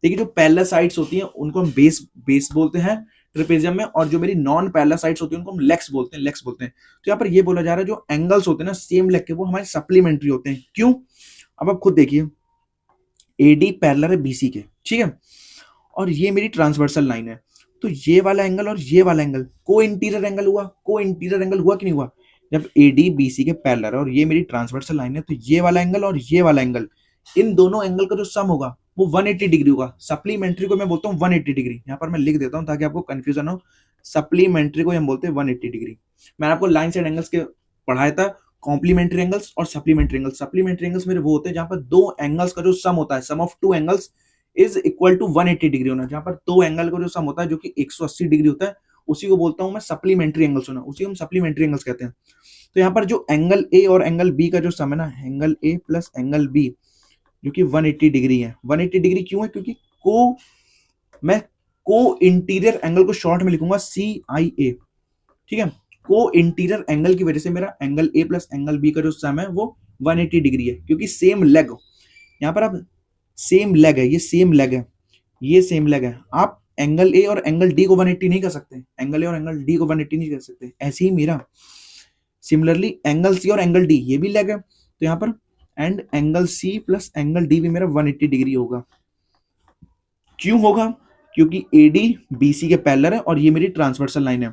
देखिए जो पैरेलल साइड्स होती हैं उनको हम बेस बेस बोलते हैं ट्रेपेजियम में, और जो मेरी नॉन पैरेलल साइड्स होती हैं उनको हम लेग्स बोलते हैं, लेग्स बोलते हैं। तो यहाँ पर ये बोला जा रहा है जो एंगल्स होते हैं ना सेम लेग के, वो हमारे सप्लीमेंट्री होते हैं। क्यों? अब आप खुद देखिए, एडी पैरेलल है बीसी के, ठीक है, और ये मेरी ट्रांसवर्सल लाइन है, तो ये वाला एंगल और ये वाला एंगल को इंटीरियर एंगल हुआ, को इंटीरियर एंगल हुआ कि नहीं हुआ? जब एडी बीसी के पैरेलल है और ये मेरी ट्रांसवर्सल लाइन है, तो ये वाला एंगल और ये वाला एंगल, इन दोनों एंगल का जो सम होगा वो 180 डिग्री होगा। सप्लीमेंट्री को मैं बोलता हूँ 180 डिग्री, यहाँ पर मैं लिख देता हूँ ताकि आपको कंफ्यूजन हो। सप्लीमेंट्री को हम बोलते हैं 180 डिग्री। मैंने आपको लाइन साइड एंगल्स के पढ़ाया था, कॉम्प्लीमेंट्री एंगल्स और सप्लीमेंट्री एंगल्स। सप्लीमेंट्री एंगल्स मेरे वो होते हैं जहां पर दो एंगल्स का जो सम होता है, sum of two angles is equal to 180 degree होना, जहां पर दो एंगल का जो सम होता है जो कि 180 डिग्री होता है, उसी को बोलता हूं मैं सप्लीमेंट्री एंगल्स होना, उसी को हम सप्लीमेंट्री एंगल्स कहते हैं। तो यहाँ पर जो एंगल ए और एंगल बी का जो सम है ना, angle A plus angle B जो कि 180 डिग्री है। 180 डिग्री क्यों है? क्योंकि मैं को इंटीरियर एंगल को शॉर्ट में लिखूंगा सी आई ए, ठीक है। को इंटीरियर एंगल की वजह से मेरा angle A plus angle B का जो सम है वो 180 डिग्री है, क्योंकि सेम लेग, यहाँ पर आप सेम लेग है, ये सेम लेग है, ये सेम लेग है। आप एंगल ए और एंगल डी को 180 नहीं कर सकते, एंगल ए और एंगल डी को 180 नहीं कर सकते। ऐसे ही मेरा सिमिलरली एंगल सी और एंगल डी ये भी लेग है, तो यहाँ पर and angle C plus angle D भी मेरा 180 डिग्री होगा। क्यों होगा? क्योंकि एडी बीसी के पैरेलल है और ये मेरी ट्रांसवर्सल लाइन है,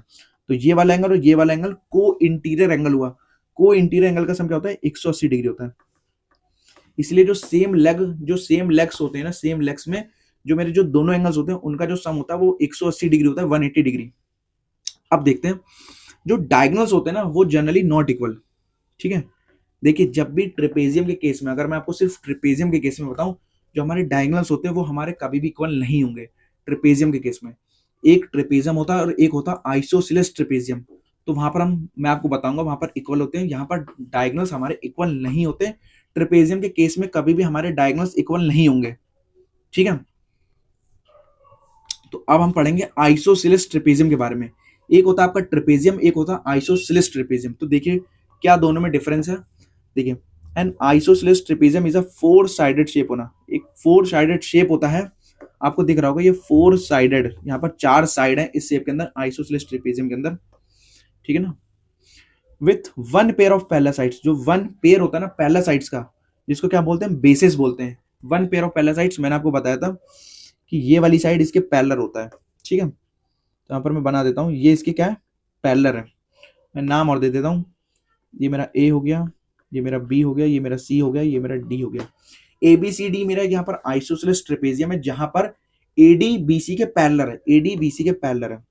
तो ये वाला एंगल और ये वाला एंगल को इंटीरियर एंगल हुआ। को इंटीरियर एंगल का सम क्या होता है? 180 डिग्री होता है। इसलिए जो सेम लेग्स होते हैं ना, सेम लेग्स में जो मेरे जो दोनों एंगल्स होते हैं उनका जो सम होता है वो 180 डिग्री होता है, 180 डिग्री। अब देखते हैं जो डायगोनल्स होते हैं ना वो जनरली नॉट इक्वल, ठीक है। देखिए जब भी ट्रेपेजियम के केस में, अगर मैं आपको सिर्फ ट्रेपेजियम के केस में बताऊं, जो हमारे डायगोनल्स होते हैं वो हमारे कभी भी इक्वल नहीं होंगे। ट्रेपेजियम के केस में एक ट्रेपेजियम होता है और एक होता है आइसोसेलेस ट्रेपेजियम, तो वहां पर मैं आपको बताऊंगा वहां पर इक्वल होते हैं, यहाँ पर डायगोनल्स हमारे इक्वल नहीं होते। ट्रेपेजियम के केस में कभी भी हमारे डायगोनल्स इक्वल नहीं होंगे, ठीक है। तो अब हम पढ़ेंगे आइसोसेलेस ट्रेपेजियम के बारे में। एक होता है आपका ट्रेपेजियम, एक होता है आइसोसेलेस ट्रेपेजियम। तो देखिए क्या दोनों में डिफरेंस है। देखिए N isosceles trapezium is a four sided shape होना, एक फोर साइडेड शेप होता है, आपको दिख रहा होगा ये फोर साइडेड, यहाँ पर चार साइड है इस शेप के अंदर, आइसोसेलेस ट्रेपेजियम के अंदर, ठीक है ना। With one pair of parallel sides, जो वन पेयर होता है ना पैरेलल साइड्स का, जिसको क्या बोलते हैं? बेसिस बोलते हैं। One pair of parallel sides मैंने आपको बताया था कि ये वाली साइड इसके पैरेलल होता है, ठीक है। तो यहाँ पर मैं बना देता हूँ, ये इसके क्या है? पैरेलल है। मैं नाम और दे देता हूँ, ये मेरा ए हो गया, ये मेरा बी हो गया, ये मेरा सी हो गया, ये मेरा डी हो गया। ए बी सी डी मेरा यहाँ पर आइसोसेलेस ट्रेपेजियम है, जहां पर एडी बीसी के पैरेलल है, एडी बीसी के पैरेलल है।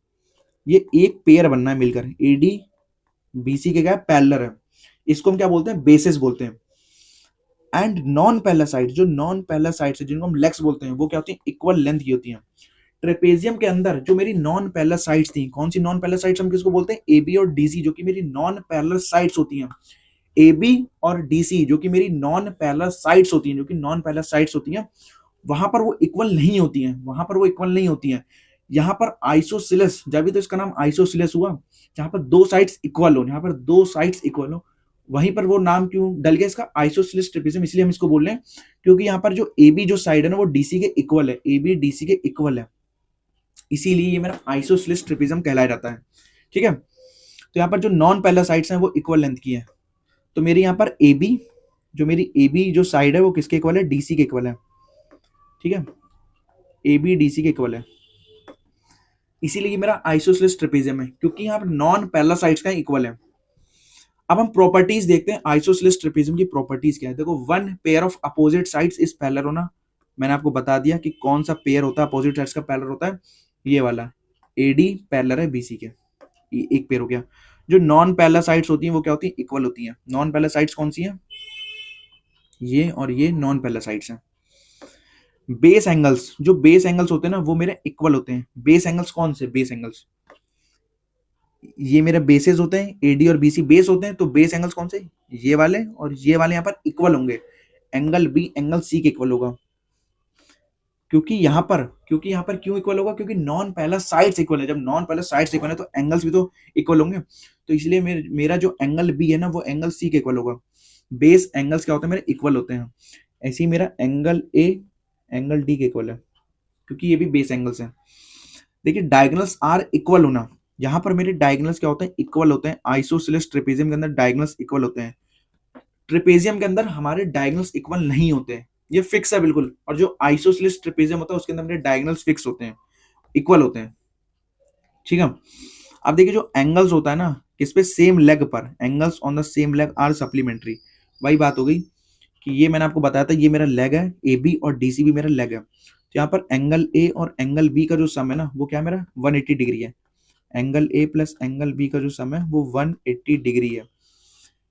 ये एक पेयर बनना है मिलकर, एडी बीसी के क्या है? पैरेलल है। इसको हम क्या बोलते हैं? बेसिस बोलते हैं। एंड नॉन पैरेलल साइड, जो नॉन पैरेलल साइड है जिनको हम लेग्स बोलते हैं, वो क्या होती है? इक्वल लेंथ की होती है। ट्रेपेजियम के अंदर जो मेरी नॉन पैरेलल साइड्स थी, कौन सी नॉन पैरेलल साइड्स हम किसको बोलते हैं? ए बी और डीसी, जो कि मेरी नॉन पैरेलल साइड्स होती हैं। ए बी और डीसी जो कि मेरी नॉन पैरेलल साइड्स होती हैं, जो कि नॉन पैरेलल साइड्स होती हैं, वहां पर वो इक्वल नहीं होती हैं, वहां पर वो इक्वल नहीं होती हैं। यहाँ पर आइसोसेलेस, जब भी तो इसका नाम आइसोसेलेस हुआ, जहां पर दो साइड्स इक्वल हो, यहाँ पर दो साइड्स इक्वल हो, वहीं पर वो नाम क्यों डल गया इसका? Isosceles trapezium. इसलिए हम इसको बोल रहे हैं क्योंकि यहाँ पर जो ए बी जो साइड है ना वो डीसी के इक्वल है, ए बी डीसी के इक्वल है, इसीलिए ये मेरा आइसोसेलेस ट्रेपेजियम कहलाया जाता है, ठीक है। तो यहाँ पर जो नॉन पैरेलल साइड्स हैं वो इक्वल लेंथ की है। तो मेरी यहाँ पर ए बी, जो मेरी ए बी जो साइड है वो किसके इक्वल है? डीसी के इक्वल है, ठीक है। ए बी डीसी के इक्वल है, इसीलिए ये मेरा आइसोसेलेस ट्रेपेजियम है, क्योंकि यहाँ पर नॉन पैरेलल साइड्स का इक्वल है। अब हम प्रॉपर्टीज देखते हैं आइसोसेलेस ट्रेपेजियम की प्रॉपर्टीज क्या है। देखो one pair of opposite sides is parallel होना, मैंने आपको बता दिया कि कौन सा पेयर होता है अपोजिट साइड्स का पैरेलल होता है, ये वाला एडी पैरेलल है बीसी के, ये एक पेयर हो गया। जो नॉन पैरेलल साइड्स होती हैं वो क्या होती है? इक्वल होती हैं। नॉन पैरेलल साइड्स कौन सी हैं? ये और ये नॉन पैरेलल साइड्स हैं। बेस एंगल्स, जो बेस एंगल्स होते हैं ना वो मेरे इक्वल होते हैं। बेस एंगल्स कौन से बेस एंगल्स, ये मेरे बेसेस होते हैं, एडी और बीसी बेस होते हैं। तो बेस एंगल्स कौन से, ये वाले और ये वाले यहाँ पर इक्वल होंगे। एंगल बी एंगल सी के इक्वल होगा, क्योंकि यहाँ पर क्यों इक्वल होगा, क्योंकि नॉन पैरेलल साइड्स इक्वल है। जब नॉन पैरेलल साइड्स इक्वल है तो एंगल्स भी तो इक्वल होंगे। तो इसलिए मेरा जो एंगल बी है ना वो एंगल सी के इक्वल होगा। बेस एंगल्स क्या होते हैं मेरे, इक्वल होते हैं। ऐसे ही मेरा एंगल ए एंगल डी के इक्वल है, क्योंकि ये भी बेस एंगल्स हैं। देखिए डायगोनल्स आर इक्वल होना, यहाँ पर मेरे डायगोनल्स क्या होते हैं, इक्वल होते हैं। आइसोसेलेस ट्रेपेजियम के अंदर डायगोनल्स इक्वल होते हैं। ट्रेपेजियम के अंदर हमारे डायगोनल्स इक्वल नहीं होते हैं, ये फिक्स है बिल्कुल। और जो आइसोसेलेस ट्रेपेजियम होता है उसके अंदर मेरे डायगोनल्स फिक्स होते हैं, इक्वल होते हैं। ठीक है। अब देखिए जो एंगल्स होता है ना किस पे, सेम लेग पर, angles on the same leg are supplementary. वही बात हो गई कि ये मैंने आपको बताया था, ये मेरा लेग है ए बी और डी सी भी मेरा लेग है। तो यहाँ पर एंगल ए और एंगल बी का जो सम है ना वो क्या है मेरा 180 डिग्री है। Angle A plus angle B का जो सम है वो 180 डिग्री है।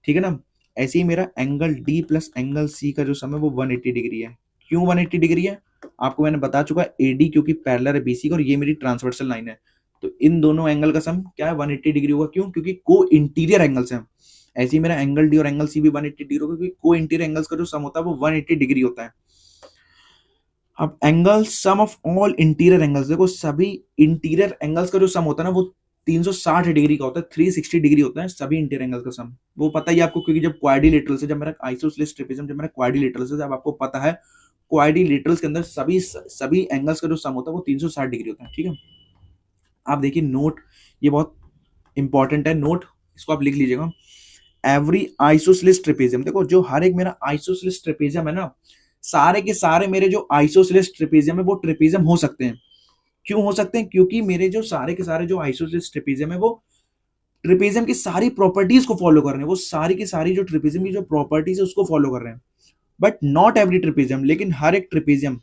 ठीक है ना। ऐसे ही मेरा angle D plus angle C का जो सम है वो 180 डिग्री है। क्यों 180 डिग्री है, आपको मैंने बता चुका है, एडी क्योंकि पैरेलल है बीसी का और ये मेरी ट्रांसवर्सल लाइन है। तो इन दोनों एंगल का सम क्या है 180 डिग्री होगा। क्यों, क्योंकि को इंटीरियर एंगल्स हैं। ऐसे ही मेरा एंगल डी और एंगल सी भी 180 डिग्री होगा, क्योंकि को इंटीरियर एंगल्स का जो सम होता है वो 180 डिग्री होता है। अब angle sum of all interior angles, देखो सभी इंटीरियर एंगल्स का जो सम होता है ना वो 360 डिग्री का होता है, 360 डिग्री होता है सभी इंटीरियर एंगल्स का सम। वो पता ही आपको, क्योंकि जब क्वाड्रिलेटरल से, जब मेरा आइसोसेलेस ट्रेपेजियम जब मेरा क्वाड्रिलेटरल से, जब आपको पता है क्वाड्रिलेटरल्स के अंदर सभी एंगल्स का जो सम होता है वो 360 डिग्री होता है। ठीक है। आप देखिए नोट, ये बहुत इंपॉर्टेंट है नोट, इसको आप लिख लीजिएगा। एवरी आइसोसेलेस ट्रेपेजियम, देखो जो हर एक मेरा आइसोसेलेस ट्रेपेजियम है ना, सारे के सारे मेरे जो आइसोसेलेस ट्रेपेजियम है वो ट्रेपेजियम हो सकते हैं। क्यों हो सकते हैं, क्योंकि मेरे जो सारे के सारे जो आइसोसेलेस ट्रेपेजियम है वो ट्रेपेजियम की सारी प्रॉपर्टीज को फॉलो कर रहे हैं। वो सारी की सारी जो ट्रेपेजियम की जो प्रॉपर्टीज है उसको फॉलो कर रहे हैं। बट नॉट एवरी ट्रेपेजियम, लेकिन हर एक ट्रेपेजियम,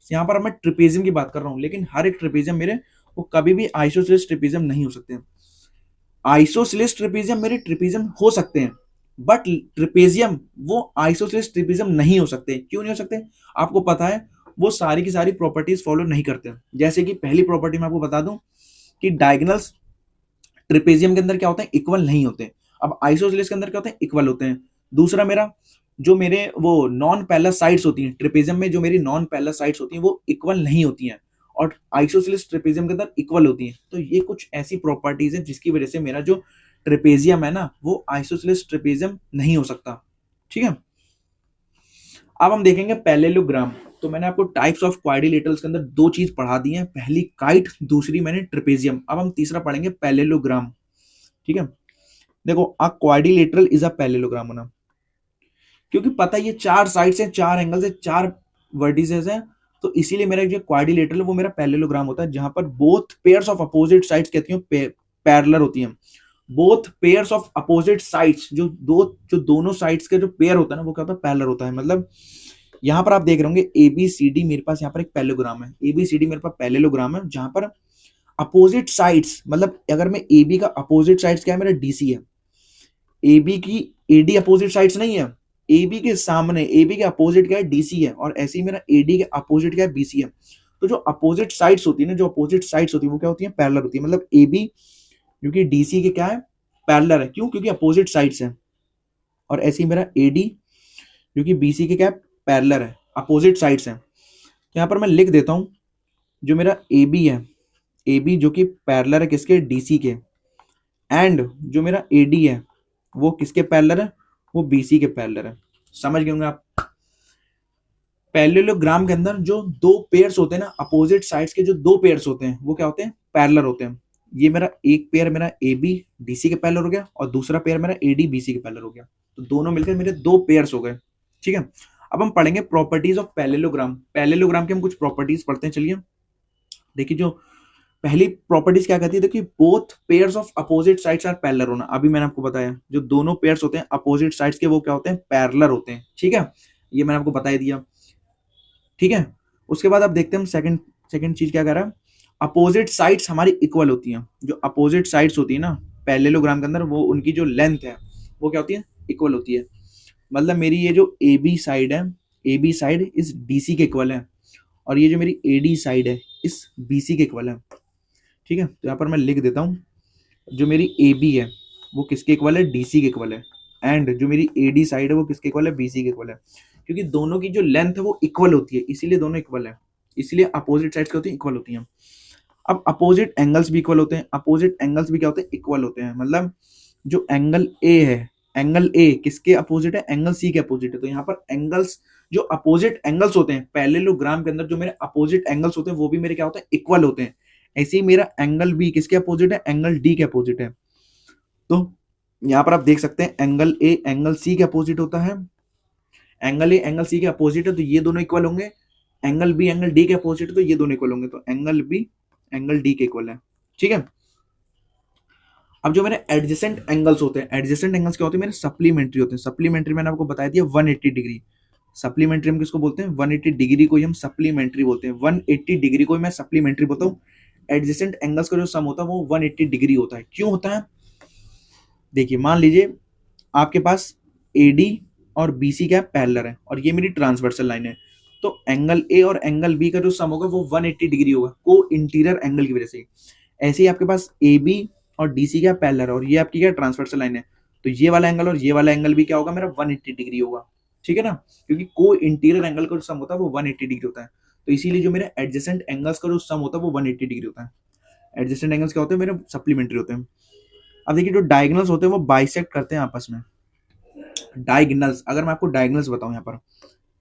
यहाँ पर मैं ट्रेपेजियम की बात कर रहा हूँ, लेकिन हर एक ट्रेपेजियम मेरे वो कभी भी आइसोसेलेस ट्रेपेजियम नहीं हो सकते। आइसोसेलेस ट्रेपेजियम मेरे ट्रेपेजियम हो सकते हैं, बट ट्रेपेजियम वो आइसोसेलेस ट्रेपेजियम नहीं हो सकते। क्यों नहीं हो सकते, आपको पता है वो सारी की सारी प्रॉपर्टीज फॉलो नहीं करते। जैसे कि पहली प्रॉपर्टी मैं आपको बता दूं कि डायगोनल्स ट्रेपेजियम के अंदर क्या होते हैं, इक्वल नहीं होते। अब आइसोसेलेस के अंदर क्या होते हैं, इक्वल होते हैं। दूसरा मेरा जो मेरे वो नॉन पैरेलल साइड्स होती हैं ट्रेपेजियम में, जो मेरी नॉन पैरेलल साइड्स होती हैं वो इक्वल नहीं होती हैं, और आइसोसेलेस ट्रेपेजियम के अंदर इक्वल होती हैं। तो ये कुछ ऐसी प्रॉपर्टीज हैं जिसकी वजह से मेरा जो ट्रेपेजियम है ना वो आइसोसेलेस ट्रेपेजियम नहीं हो सकता। ठीक है। अब हम देखेंगे पैरेललोग्राम। तो मैंने आपको टाइप्स ऑफ क्वाड्रिलेटरल्स के अंदर दो चीज पढ़ा दी है, पहली काइट, दूसरी मैंने ट्रेपेजियम। अब हम तीसरा पढ़ेंगे पैरेललोग्राम। ठीक है। देखो अ क्वाड्रिलेटरल इज अ पैरेललोग्राम होना, क्योंकि पता है ये चार साइड्स हैं, चार एंगल्स हैं, चार वर्टिसेस हैं, तो इसीलिए मेरा जो क्वाड्रिलेटरल वो मेरा पैरेललोग्राम होता है, जहां पर both pairs of opposite sides कहती हैं पैरेलल होती हैं। Both pairs of opposite sides, जो दोनों साइड्स के जो पेयर होता है ना वो क्या होता है, पैरेलल होता है। मतलब यहाँ पर आप देख रहे होंगे ए बी सी डी, मेरे पास यहाँ पर एक पैरेललोग्राम है, ए बी सी डी मेरे पास पैरेललोग्राम है, जहां पर अपोजिट साइड्स, मतलब अगर मैं ए बी का अपोजिट साइड्स क्या है मेरा डीसी है, ए बी की एडी अपोजिट साइड्स नहीं है, ए बी के सामने ए बी के अपोजिट क्या है डीसी है, और ऐसे ही मेरा एडी के अपोजिट क्या है बीसी है। तो जो अपोजिट साइड्स होती है ना, जो अपोजिट साइड्स होती है वो क्या होती है, पैरेलल होती है। मतलब ए बी क्योंकि डीसी के क्या है, पैरेलल है। क्यों, क्योंकि अपोजिट साइड्स है। और ऐसे ही मेरा एडी क्योंकि बीसी के क्या है, पैरेलल है, अपोजिट साइड्स है। तो यहाँ पर मैं लिख देता हूं जो मेरा ए बी है, ए बी जो कि पैरेलल है किसके, डीसी के, एंड जो मेरा एडी है वो किसके पैरेलल है, वो बीसी के पैरेलल है। समझ गए होंगे आप। पैरेललोग्राम के अंदर जो दो पेयर्स होते हैं ना, अपोजिट साइड्स के जो दो पेयर्स होते हैं वो क्या होते हैं, पैरेलल होते हैं। ये मेरा एक पेयर मेरा ए बी डीसी के पैरेलल हो गया, और दूसरा पेयर मेरा एडी बीसी के पैरेलल हो गया। तो दोनों मिलकर मेरे दो पेयर्स हो गए। ठीक है। अब हम पढ़ेंगे प्रॉपर्टीज ऑफ पैरेललोग्राम। पैरेललोग्राम के हम कुछ प्रॉपर्टीज पढ़ते हैं, चलिए। देखिए जो पहली प्रॉपर्टीज क्या कहती है, देखिए both pairs of opposite sides are parallel होना। अभी मैंने आपको बताया जो दोनों पेयर्स होते हैं अपोजिट साइड्स के वो क्या होते हैं, पैरेलल होते हैं। ठीक है, ये मैंने आपको बता ही दिया। ठीक है। उसके बाद आप देखते हैं हम सेकंड सेकंड चीज क्या कह रहा है, अपोजिट साइड्स हमारी इक्वल होती हैं। जो अपोजिट साइड्स होती है ना पैरेललोग्राम के अंदर, वो उनकी जो लेंथ है वो क्या होती है, इक्वल होती है। मतलब मेरी ये जो ए बी साइड है, ए बी साइड इस डी सी के इक्वल है, और ये जो मेरी ए डी साइड है इस बी सी के इक्वल है। ठीक है, तो यहाँ पर मैं लिख देता हूँ, जो मेरी ए बी है वो किसके इक्वल है, डी सी के इक्वल है, एंड जो मेरी ए डी साइड है वो किसके इक्वल है, बी सी के इक्वल है। क्योंकि दोनों की जो लेंथ है वो इक्वल होती है, इसीलिए दोनों इक्वल है, इसलिए अपोजिट साइड्स क्या होती है, इक्वल होती हैं। अब अपोजिट एंगल्स भी इक्वल होते हैं, अपोजिट एंगल्स भी क्या होते हैं, इक्वल होते हैं। मतलब जो एंगल ए है, एंगल ए किसके अपोजिट है, एंगल सी के अपोजिट है। तो यहाँ पर एंगल्स, जो अपोजिट एंगल्स होते हैं पैरेललोग्राम के अंदर, जो मेरे अपोजिट एंगल्स होते हैं वो भी मेरे क्या होते हैं, इक्वल होते हैं। ऐसे ही मेरा एंगल बी किसके अपोजिट है, एंगल डी के अपोजिट है। तो यहाँ पर आप देख सकते हैं एंगल ए एंगल सी के अपोजिट होता है, एंगल ए एंगल सी के अपोजिट है तो ये दोनों इक्वल होंगे, एंगल बी एंगल डी के अपोजिट है तो ये दोनों इक्वल होंगे, तो एंगल बी एंगल डी के इक्वल है। ठीक है, अब जो मेरे एडजेसेंट एंगल्स होते हैं, एडजेसेंट एंगल्स क्या होते हैं, मेरे सप्लीमेंट्री होते हैं। सप्लीमेंट्री मैंने आपको बता दिया 180 डिग्री, सप्लीमेंट्री हम किसको बोलते हैं, 180 डिग्री को ही हम सप्लीमेंट्री बोलते हैं, 180 डिग्री को मैं सप्लीमेंट्री बोलता हूँ। एडजेसेंट एंगल्स का जो सम होता है वो 180 डिग्री होता है। क्यों होता है, देखिए मान लीजिए आपके पास AD और BC क्या पैरेलल है, और ये मेरी ट्रांसवर्सल लाइन है, तो एंगल ए और एंगल बी का जो सम होगा वो 180 डिग्री होगा, को इंटीरियर एंगल की वजह से। ऐसे ही आपके पास AB और DC क्या पैरेलल है, और ये आपकी क्या ट्रांसवर्सल लाइन है, तो ये वाला एंगल और ये वाला एंगल भी क्या होगा, मेरा 180 डिग्री होगा। ठीक है ना, क्योंकि को इंटीरियर एंगल का जो सम होता है वो 180 डिग्री होता है। तो इसीलिए जो मेरे एडजेसेंट एंगल्स का जो सम होता है वो 180 डिग्री होता है। एडजेसेंट एंगल्स क्या होते हैं, मेरे सप्लीमेंट्री होते हैं। अब देखिए जो डायगोनल्स होते हैं वो बाइसेक्ट करते हैं आपस में। डायगोनल्स, अगर मैं आपको डायगोनल्स बताऊं, यहाँ पर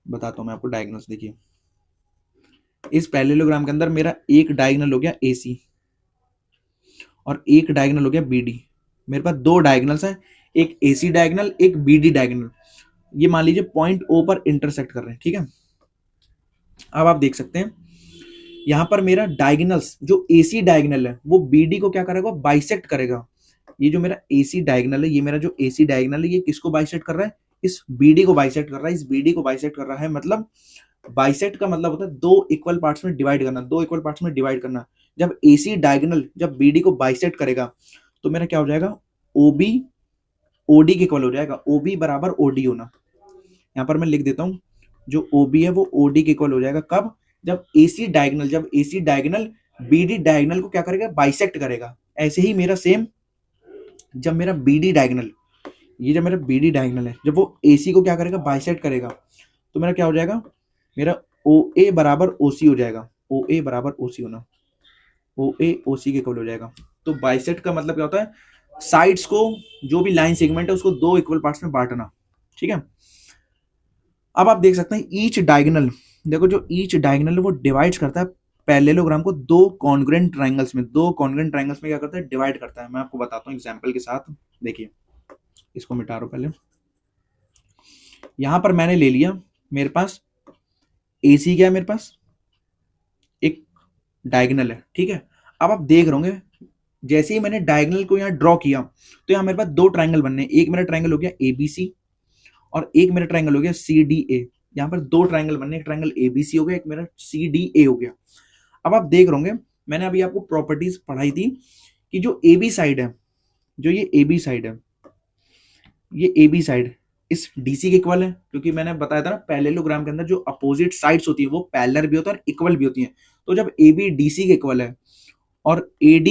बताता हूं मैं आपको डायगोनल्स। देखिए इस पैरेललोग्राम के अंदर मेरा एक डायगोनल हो गया AC और एक डायगोनल हो गया BD। मेरे पास दो डायगोनल्स हैं, एक AC डायगोनल एक BD डायगोनल। ये मान लीजिए पॉइंट O पर इंटरसेक्ट कर रहे हैं। ठीक है, अब आप देख सकते हैं यहाँ पर मेरा डायगोनल्स, जो AC डायगोनल है वो BD को क्या करेगा, बाइसेक्ट करेगा। ये जो मेरा AC डायगोनल है, ये मेरा जो AC डायगोनल है ये किसको बाइसेक्ट कर रहा है, इस BD को बाइसेक्ट कर रहा है, इस BD को बाइसेक्ट कर रहा है। मतलब बाइसेक्ट का मतलब होता है दो इक्वल पार्ट्स में डिवाइड करना, दो इक्वल पार्ट्स में डिवाइड करना। जब AC डायगोनल जब BD को बाइसेक्ट करेगा तो मेरा क्या हो जाएगा, OB OD के इक्वल हो जाएगा, OB बराबर OD होना। यहाँ पर मैं लिख देता हूँ, जो OB है वो OD के इक्वल हो जाएगा। कब, जब AC डायगोनल BD डायगोनल को क्या करेगा, बाइसेक्ट करेगा। ऐसे ही मेरा सेम जब मेरा BD डायगोनल, ये जब मेरा BD डायगोनल है, जब वो AC को क्या करेगा, बाइसेक्ट करेगा, तो मेरा क्या हो जाएगा, मेरा OA बराबर OC हो जाएगा। OA बराबर OC होना, OA OC के इक्वल हो जाएगा। तो बाइसेक्ट का मतलब क्या होता है, साइड्स को, जो भी लाइन सेगमेंट है उसको दो इक्वल पार्ट्स में बांटना। ठीक है, अब आप देख सकते हैं ईच डायगोनल, देखो जो ईच डायगोनल है वो डिवाइड करता है पैरेललोग्राम को दो कॉन्ग्रुएंट ट्रायंगल्स में, दो कॉन्ग्रुएंट ट्रायंगल्स में क्या करता है, डिवाइड करता है। मैं आपको बताता हूँ एग्जांपल के साथ। देखिए इसको मिटा रहा हूं पहले। यहां पर मैंने ले लिया, मेरे पास AC क्या है, मेरे पास एक डायगोनल है। ठीक है, अब आप देख रहे होंगे जैसे ही मैंने डायगोनल को यहाँ ड्रॉ किया तो यहाँ मेरे पास दो ट्रायंगल बनने, एक मेरा ट्रायंगल हो गया ABC और एक मेरा ट्रायंगल हो गया CDA। यहाँ पर दो ट्रायंगल बनने, एक ट्रायंगल ABC हो गया, एक मेरा CDA हो गया। अब आप देख रहे होंगे मैंने अभी आपको प्रॉपर्टीज पढ़ाई थी कि जो AB साइड है, जो ये AB साइड है, ये AB साइड इस DC के इक्वल है, क्योंकि मैंने बताया था ना पैरेललोग्राम के अंदर जो अपोजिट साइड्स होती है वो पैरेलल भी होता है और इक्वल भी होती है। तो जब AB DC के इक्वल है और AD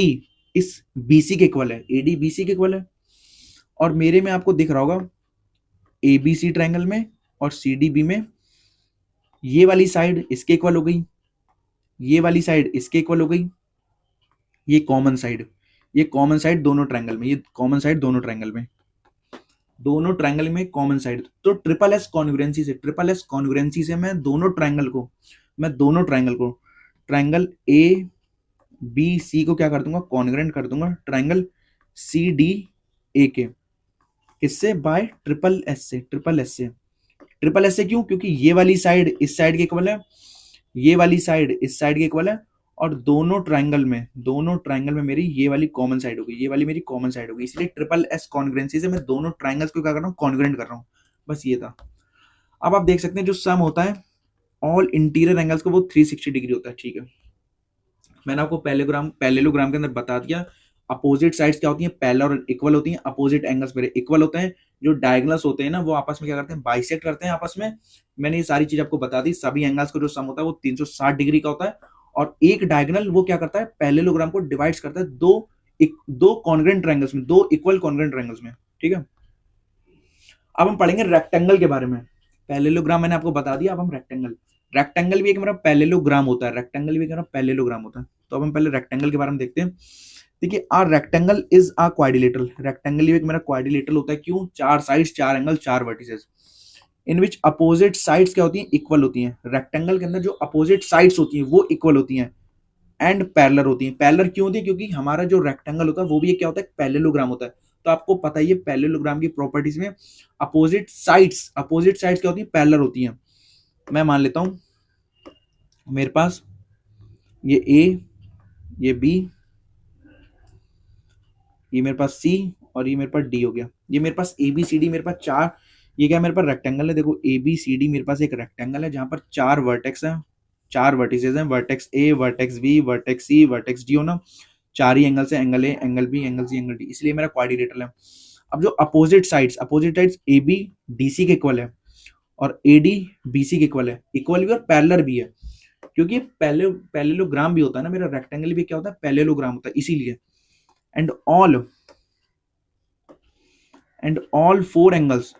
इस BC के इक्वल है, AD BC के इक्वल है, और मेरे में आपको दिख रहा होगा ABC ट्रायंगल में और CDB में ये वाली साइड इसके इक्वल हो गई, ये वाली साइड इसके इक्वल हो गई, ये कॉमन साइड, ये कॉमन साइड दोनों ट्रायंगल में, ये कॉमन साइड दोनों ट्रायंगल में, दोनों ट्रायंगल में कॉमन साइड। तो ट्रिपल एस कॉन्ग्रुएंसी से, ट्रिपल एस कॉन्ग्रुएंसी से मैं दोनों ट्रायंगल को ट्रायंगल ABC को क्या कर दूंगा, कॉन्ग्रुएंट कर दूंगा ट्रायंगल CDA के, किससे, बाय ट्रिपल एस से। ट्रिपल एस से क्यों, क्योंकि ये वाली साइड इस साइड के इक्वल है, ये वाली साइड इस साइड के इक्वल है, और दोनों ट्रायंगल में मेरी ये वाली कॉमन साइड होगी, ये वाली मेरी कॉमन साइड होगी। इसलिए ट्रिपल एस कॉन्ग्रुएंसी से मैं दोनों ट्रायंगल्स को क्या कर रहा हूँ, कॉन्ग्रुएंट कर रहा हूँ। बस ये था। अब आप देख सकते हैं जो सम होता है ऑल इंटीरियर एंगल्स को वो 360 डिग्री होता है। ठीक है, मैंने आपको पैरेललोग्राम के अंदर बता दिया अपोजिट साइड्स क्या होती हैं, पैरेलल और इक्वल होती हैं। अपोजिट एंगल्स मेरे इक्वल होते हैं, जो डायगोनल्स होते हैं ना वो आपस में क्या करते हैं, बाइसेक्ट करते हैं आपस में। मैंने ये सारी चीज आपको बता दी। सभी एंगल्स का जो सम होता है वो 360 डिग्री का होता है, और एक डायगोनल वो क्या करता है, पैरेललोग्राम को डिवाइड्स करता है दो कॉन्ग्रेंट ट्रायंगल्स में, दो इक्वल कॉन्ग्रेंट ट्रायंगल्स में। ठीक है, अब हम पढ़ेंगे रेक्टेंगल के बारे में। पैरेललोग्राम मैंने आपको बता दिया, अब हम रेक्टेंगल भी एक मेरा पैरेललोग्राम होता है, रेक्टेंगल भी एक मेरा पैरेललोग्राम होता है। तो अब हम पहले रेक्टेंगल के बारे में देखते हैं। देखिए, a rectangle is a quadrilateral, rectangle एक मेरा क्वाड्रिलेटरल होता है। क्यों? 4 sides, 4 angle, 4 vertices, in which opposite sides क्या होती हैं, इक्वल होती हैं। रेक्टेंगल के अंदर जो अपोजिट साइड्स होती हैं वो इक्वल होती हैं एंड पैरेलल होती हैं। पैरेलल क्यों होती है? क्योंकि हमारा जो रेक्टेंगल होता है वो भी एक क्या होता है, पैरेललोग्राम होता है। तो आपको पता ही है पैरेललोग्राम की प्रॉपर्टीज में अपोजिट साइड्स क्या होती है, पैरेलल होती हैं। मैं मान लेता हूं मेरे पास ये ए, ये बी, ये मेरे पास सी, और ये मेरे पास डी हो गया। ये मेरे पास ए बी सी डी, मेरे पास 4, ये क्या मेरे पास रेक्टेंगल है। देखो ए बी सी डी मेरे पास एक रेक्टेंगल है जहां पर 4 वर्टेक्स हैं, 4 वर्टिसेस हैं, vertex A, vertex B, vertex C, vertex D हो ना। 4 ही एंगल से, angle A, angle B, angle C, angle D, इसलिए मेरा क्वाड्रिलेटरल है। अब जो opposite sides A B D C के इक्वल है, और ए डी बी सी के इक्वल है, इक्वल भी और पैरेलल भी है। क्योंकि पैरेललोग्राम भी होता है ना, मेरा रेक्टेंगल भी क्या होता है, पैरेललोग्राम होता है, इसीलिए। एंड ऑल 4 एंगल्स,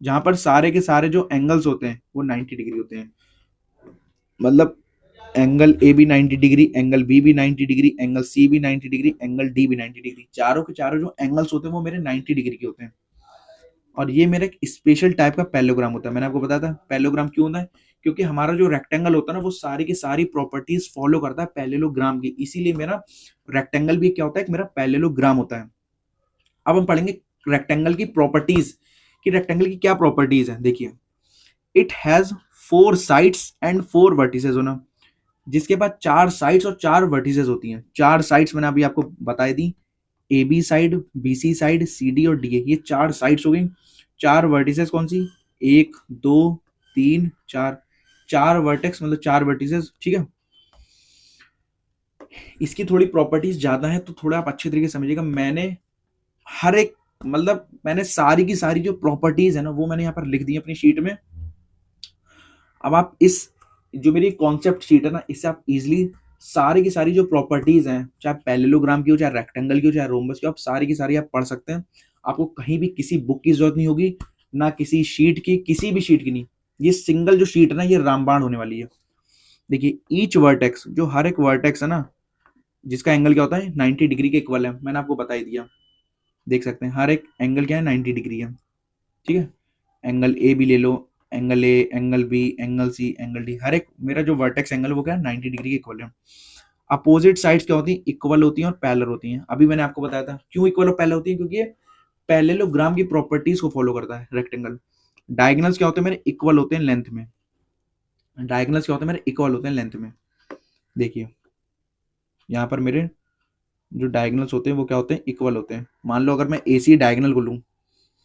जहां पर सारे के सारे जो एंगल्स होते हैं वो 90 डिग्री होते हैं। मतलब एंगल ए भी 90 डिग्री, एंगल बी भी 90 डिग्री, एंगल सी भी 90 डिग्री, एंगल डी भी 90 डिग्री, चारों के चारों जो एंगल्स होते हैं वो मेरे 90 डिग्री के होते हैं। और ये मेरा एक स्पेशल टाइप का पैरेललोग्राम होता है। मैंने आपको बताया था पैरेललोग्राम क्यों होता है, क्योंकि हमारा जो रेक्टेंगल होता है ना वो सारी की सारी प्रॉपर्टीज फॉलो करता है पैरेललोग्राम की, इसीलिए मेरा रेक्टेंगल भी क्या होता है, एक मेरा पैरेललोग्राम होता है। अब हम पढ़ेंगे रेक्टेंगल की प्रॉपर्टीज, कि रेक्टेंगल की क्या प्रॉपर्टीज है। देखिए, it has 4 sides and 4 vertices होना, जिसके बाद 4 साइड्स और 4 वर्टिसेस होती हैं। 4 साइड्स मैंने अभी आपको बताई दी, A B side, B C side, C D और डी ए, ये 4 साइड्स हो गई। 4 वर्टिसेस कौन सी, 1 2 3 4, 4 वर्टेक्स मतलब 4 वर्टिसेस। ठीक है, इसकी थोड़ी प्रॉपर्टीज ज्यादा है, तो थोड़ा आप अच्छे तरीके से समझिएगा। मैंने हर एक मतलब मैंने सारी की सारी जो प्रॉपर्टीज है ना वो मैंने यहाँ पर लिख दी अपनी शीट में। अब आप इस जो मेरी कॉन्सेप्ट शीट है ना, इससे आप इजिली सारी की सारी जो प्रॉपर्टीज हैं, चाहे पैरेललोग्राम की हो, चाहे रेक्टेंगल की हो, चाहे रोम्बस की हो, आप सारी की सारी आप पढ़ सकते हैं। आपको कहीं भी किसी बुक की जरूरत नहीं होगी, ना किसी शीट की, किसी भी शीट की नहीं। ये सिंगल जो शीट है ना, ये रामबाण होने वाली है। देखिए, ईच वर्टेक्स, जो हर एक वर्टेक्स है ना, जिसका एंगल क्या होता है, 90 डिग्री के इक्वल है। मैंने आपको बता ही दिया, देख सकते हैं हर एक एंगल क्या है, 90 डिग्री है। ठीक है, एंगल ए भी ले लो, angle A, angle B, angle C, angle D, हर एक मेरा जो वर्टेक्स एंगल वो क्या है, 90 डिग्री के इक्वल है। अपोजिट साइड्स क्या होती हैं, इक्वल होती हैं और पैरेलल होती हैं। अभी मैंने आपको बताया था क्यों इक्वल और पैरेलल होती हैं, क्योंकि ये पैरेललोग्राम की प्रॉपर्टीज को फॉलो करता है रेक्टेंगल। डायगोनल्स क्या होते हैं मेरे, इक्वल होते हैं लेंथ में। डायगोनल्स क्या होते हैं मेरे, इक्वल होते हैं लेंथ में। देखिए, यहाँ पर मेरे जो डायगोनल्स होते हैं वो क्या होते हैं, इक्वल होते हैं। मान लो अगर मैं ए सी डायगोनल को लूँ,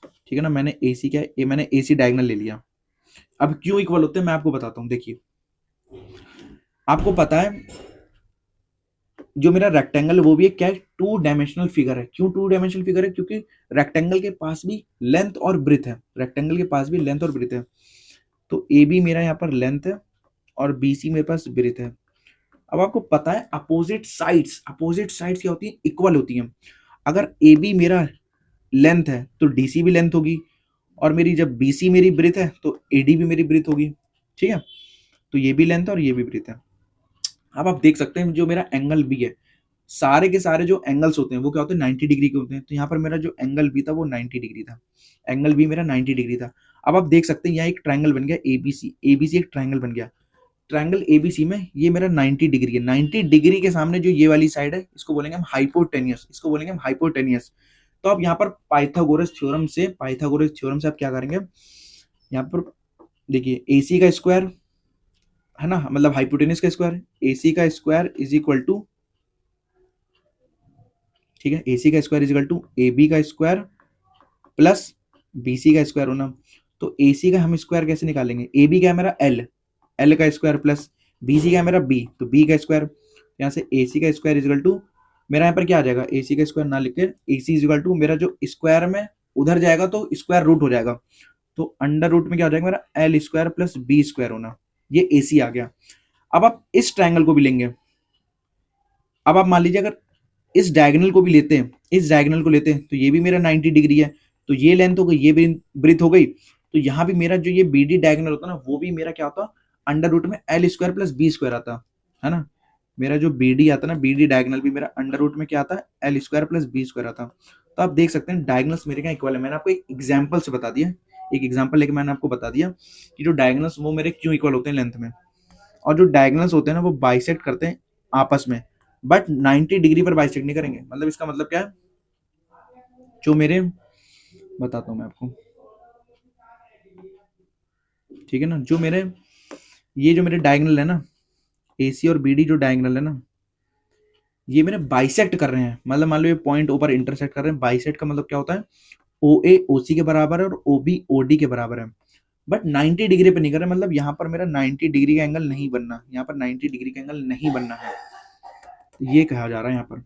ठीक है ना, मैंने ए सी क्या है, मैंने ए सी डायगोनल ले लिया। अब क्यों इक्वल होते हैं मैं आपको बताता हूं। देखिए, आपको पता है जो मेरा रेक्टेंगल वो भी एक क्या है, 2 डायमेंशनल फिगर है। क्यों 2 डायमेंशनल फिगर है, क्योंकि रेक्टेंगल के पास भी लेंथ और ब्रेथ है, रेक्टेंगल के पास भी लेंथ और ब्रेथ है। तो ए बी मेरा यहाँ पर लेंथ है और बी सी मेरे पास ब्रेथ है। अब आपको पता है अपोजिट साइड्स क्या होती है, इक्वल होती हैं। अगर ए बी मेरा लेंथ है तो डी सी भी लेंथ होगी, और मेरी जब बी सी मेरी ब्रेथ है तो ए डी भी मेरी ब्रेथ होगी। ठीक है, तो ये भी लेंथ है और ये भी ब्रेथ है। अब आप देख सकते हैं जो मेरा एंगल बी है, सारे के सारे जो एंगल्स होते हैं वो क्या होते हैं, 90 डिग्री के होते हैं। तो यहाँ पर मेरा जो एंगल बी था वो 90 डिग्री था, एंगल बी मेरा 90 डिग्री था। अब आप देख सकते हैं यहाँ एक ट्रायंगल बन गया एबीसी एक ट्रायंगल बन गया। ट्रायंगल एबीसी में ये मेरा 90 डिग्री है। 90 डिग्री के सामने जो ये वाली साइड है इसको बोलेंगे हम हाइपोटेनियस। तो आप यहाँ पर पाइथागोरस थ्योरम से आप क्या करेंगे, यहाँ पर देखिए AC का स्क्वायर है ना, मतलब हाइपोटेनियस का स्क्वायर, AC का स्क्वायर इज इक्वल टू, ठीक है, AC का square is equal to AB का स्क्वायर प्लस BC का स्क्वायर होना। तो AC का हम स्क्वायर कैसे निकालेंगे, AB का है मेरा L का स्क्वायर प्लस BC का है मेरा B, तो B का स्क्वायर। यहाँ से AC का स्क्वायर इज इक्वल टू, मेरा यहाँ पर क्या आ जाएगा, AC का स्क्वायर ना लिखकर AC इज इक्वल टू मेरा जो स्क्वायर में उधर जाएगा तो स्क्वायर रूट हो जाएगा, तो अंडर रूट में क्या हो जाएगा मेरा, L square plus B square होना, ये AC आ गया। अब आप इस ट्रायंगल को भी लेंगे, अब आप मान लीजिए अगर इस डायगोनल को भी लेते हैं, इस डायगोनल को लेते हैं तो ये भी मेरा 90 डिग्री है, तो ये लेंथ हो गई, ये ब्रीथ हो गई, तो यहाँ भी मेरा जो ये BD डायगोनल होता ना वो भी मेरा क्या होता, अंडर रूट में L square plus B square आता है ना। मेरा जो BD आता ना, BD डायगोनल भी मेरा अंडर रूट में क्या आता है, L square plus B square आता। तो आप देख सकते हैं डायगोनल्स मेरे क्या इक्वल है। मैंने आपको एक एग्जाम्पल से बता दिया, एक एग्जाम्पल लेके मैंने आपको बता दिया कि जो डायगोनल्स वो मेरे क्यों इक्वल होते हैं लेंथ में, और जो डायगोनल्स होते हैं ना वो बाइसेक्ट करते हैं आपस में, बट 90 डिग्री पर बाइसेक्ट नहीं करेंगे। मतलब इसका मतलब क्या है, जो मेरे, बताता हूं मैं आपको, ठीक है ना, जो मेरे ये जो मेरे डायगोनल है ना, AC और BD जो डायगोनल है ना, ये मेरे बाइसेक्ट कर रहे हैं। मतलब मान लो ये पॉइंट ऊपर इंटरसेक्ट कर रहे हैं। बाइसेक्ट का मतलब क्या होता है, OA OC के बराबर है और OB OD के बराबर है, बट 90 डिग्री पे नहीं कर रहे। मतलब यहाँ पर मेरा 90 डिग्री का एंगल नहीं बनना, यहाँ पर 90 डिग्री का एंगल नहीं बनना है, तो ये कहा जा रहा है यहाँ पर।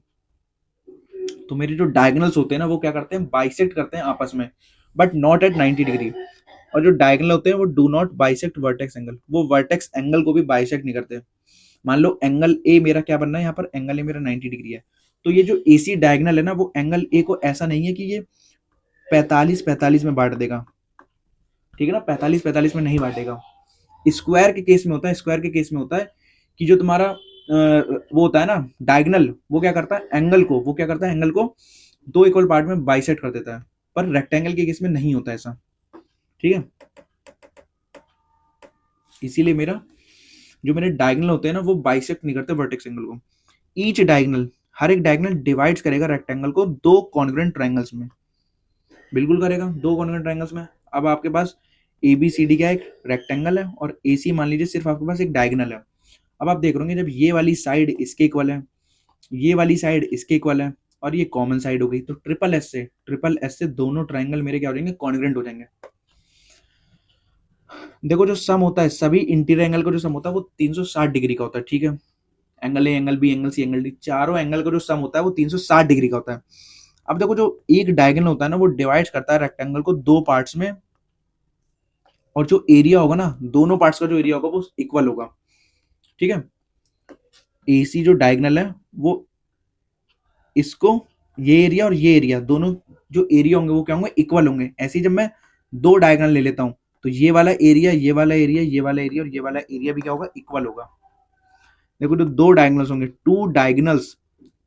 तो मेरे जो डायगोनल्स होते हैं ना वो क्या करते हैं, बाइसेक्ट करते हैं आपस में, बट नॉट एट 90 डिग्री। और जो डायगोनल होते हैं वो do not bisect vertex angle, वो वर्टेक्स एंगल को भी बाइसेक्ट नहीं करते। मान लो एंगल ए मेरा क्या बनना है, यहाँ पर एंगल ए मेरा 90 डिग्री है, तो ये जो AC डायगोनल है ना वो एंगल ए को ऐसा नहीं है कि ये 45-45 में बांट देगा, ठीक है ना, 45-45 में नहीं बांटेगा। स्क्वायर के केस में होता है, स्क्वायर के केस में होता है कि जो तुम्हारा वो होता है ना डायगोनल, वो क्या करता है एंगल को, वो क्या करता है एंगल को दो इक्वल पार्ट में बाइसेक्ट कर देता है, पर रेक्टेंगल के केस में नहीं होता ऐसा, ठीक है। इसीलिए मेरा जो मेरे डायगोनल होते हैं ना वो बाइसेक्ट नहीं करते वर्टेक्स एंगल को। ईच डायगोनल, हर एक डायगोनल डिवाइड्स करेगा रेक्टेंगल को दो कॉन्ग्रुएंट ट्रायंगल्स में, बिल्कुल करेगा दो कॉन्ग्रुएंट ट्रायंगल्स में। अब आपके पास ABCD का एक रेक्टेंगल है और AC मान लीजिए सिर्फ आपके पास एक डायगोनल है। अब आप देख रहे होंगे जब ये वाली साइड इसके इक्वल है, ये वाली साइड इसके इक्वल है, और ये कॉमन साइड हो गई, तो ट्रिपल एस से दोनों ट्रायंगल मेरे क्या हो जाएंगे, कॉन्ग्रुएंट हो जाएंगे। देखो जो सम होता है सभी इंटीरियर एंगल का जो सम होता है वो 360 डिग्री का होता है, ठीक है। Angle A, angle B, angle C, angle D, चारों एंगल का जो सम होता है वो 360 डिग्री का होता है। अब देखो जो एक डायगोनल होता है ना वो डिवाइड करता है रेक्टेंगल को दो पार्ट्स में, और जो एरिया होगा ना दोनों पार्ट्स का जो एरिया होगा वो इक्वल होगा, ठीक है। AC जो डायगोनल है वो इसको, ये एरिया और ये एरिया दोनों जो एरिया होंगे वो क्या होंगे, इक्वल होंगे। ऐसे ही जब मैं दो डायगोनल ले लेता हूं तो ये वाला एरिया, ये वाला एरिया, ये वाला एरिया और ये वाला एरिया भी क्या होगा, इक्वल होगा। देखो जो दो डायगोनल्स होंगे, two diagonals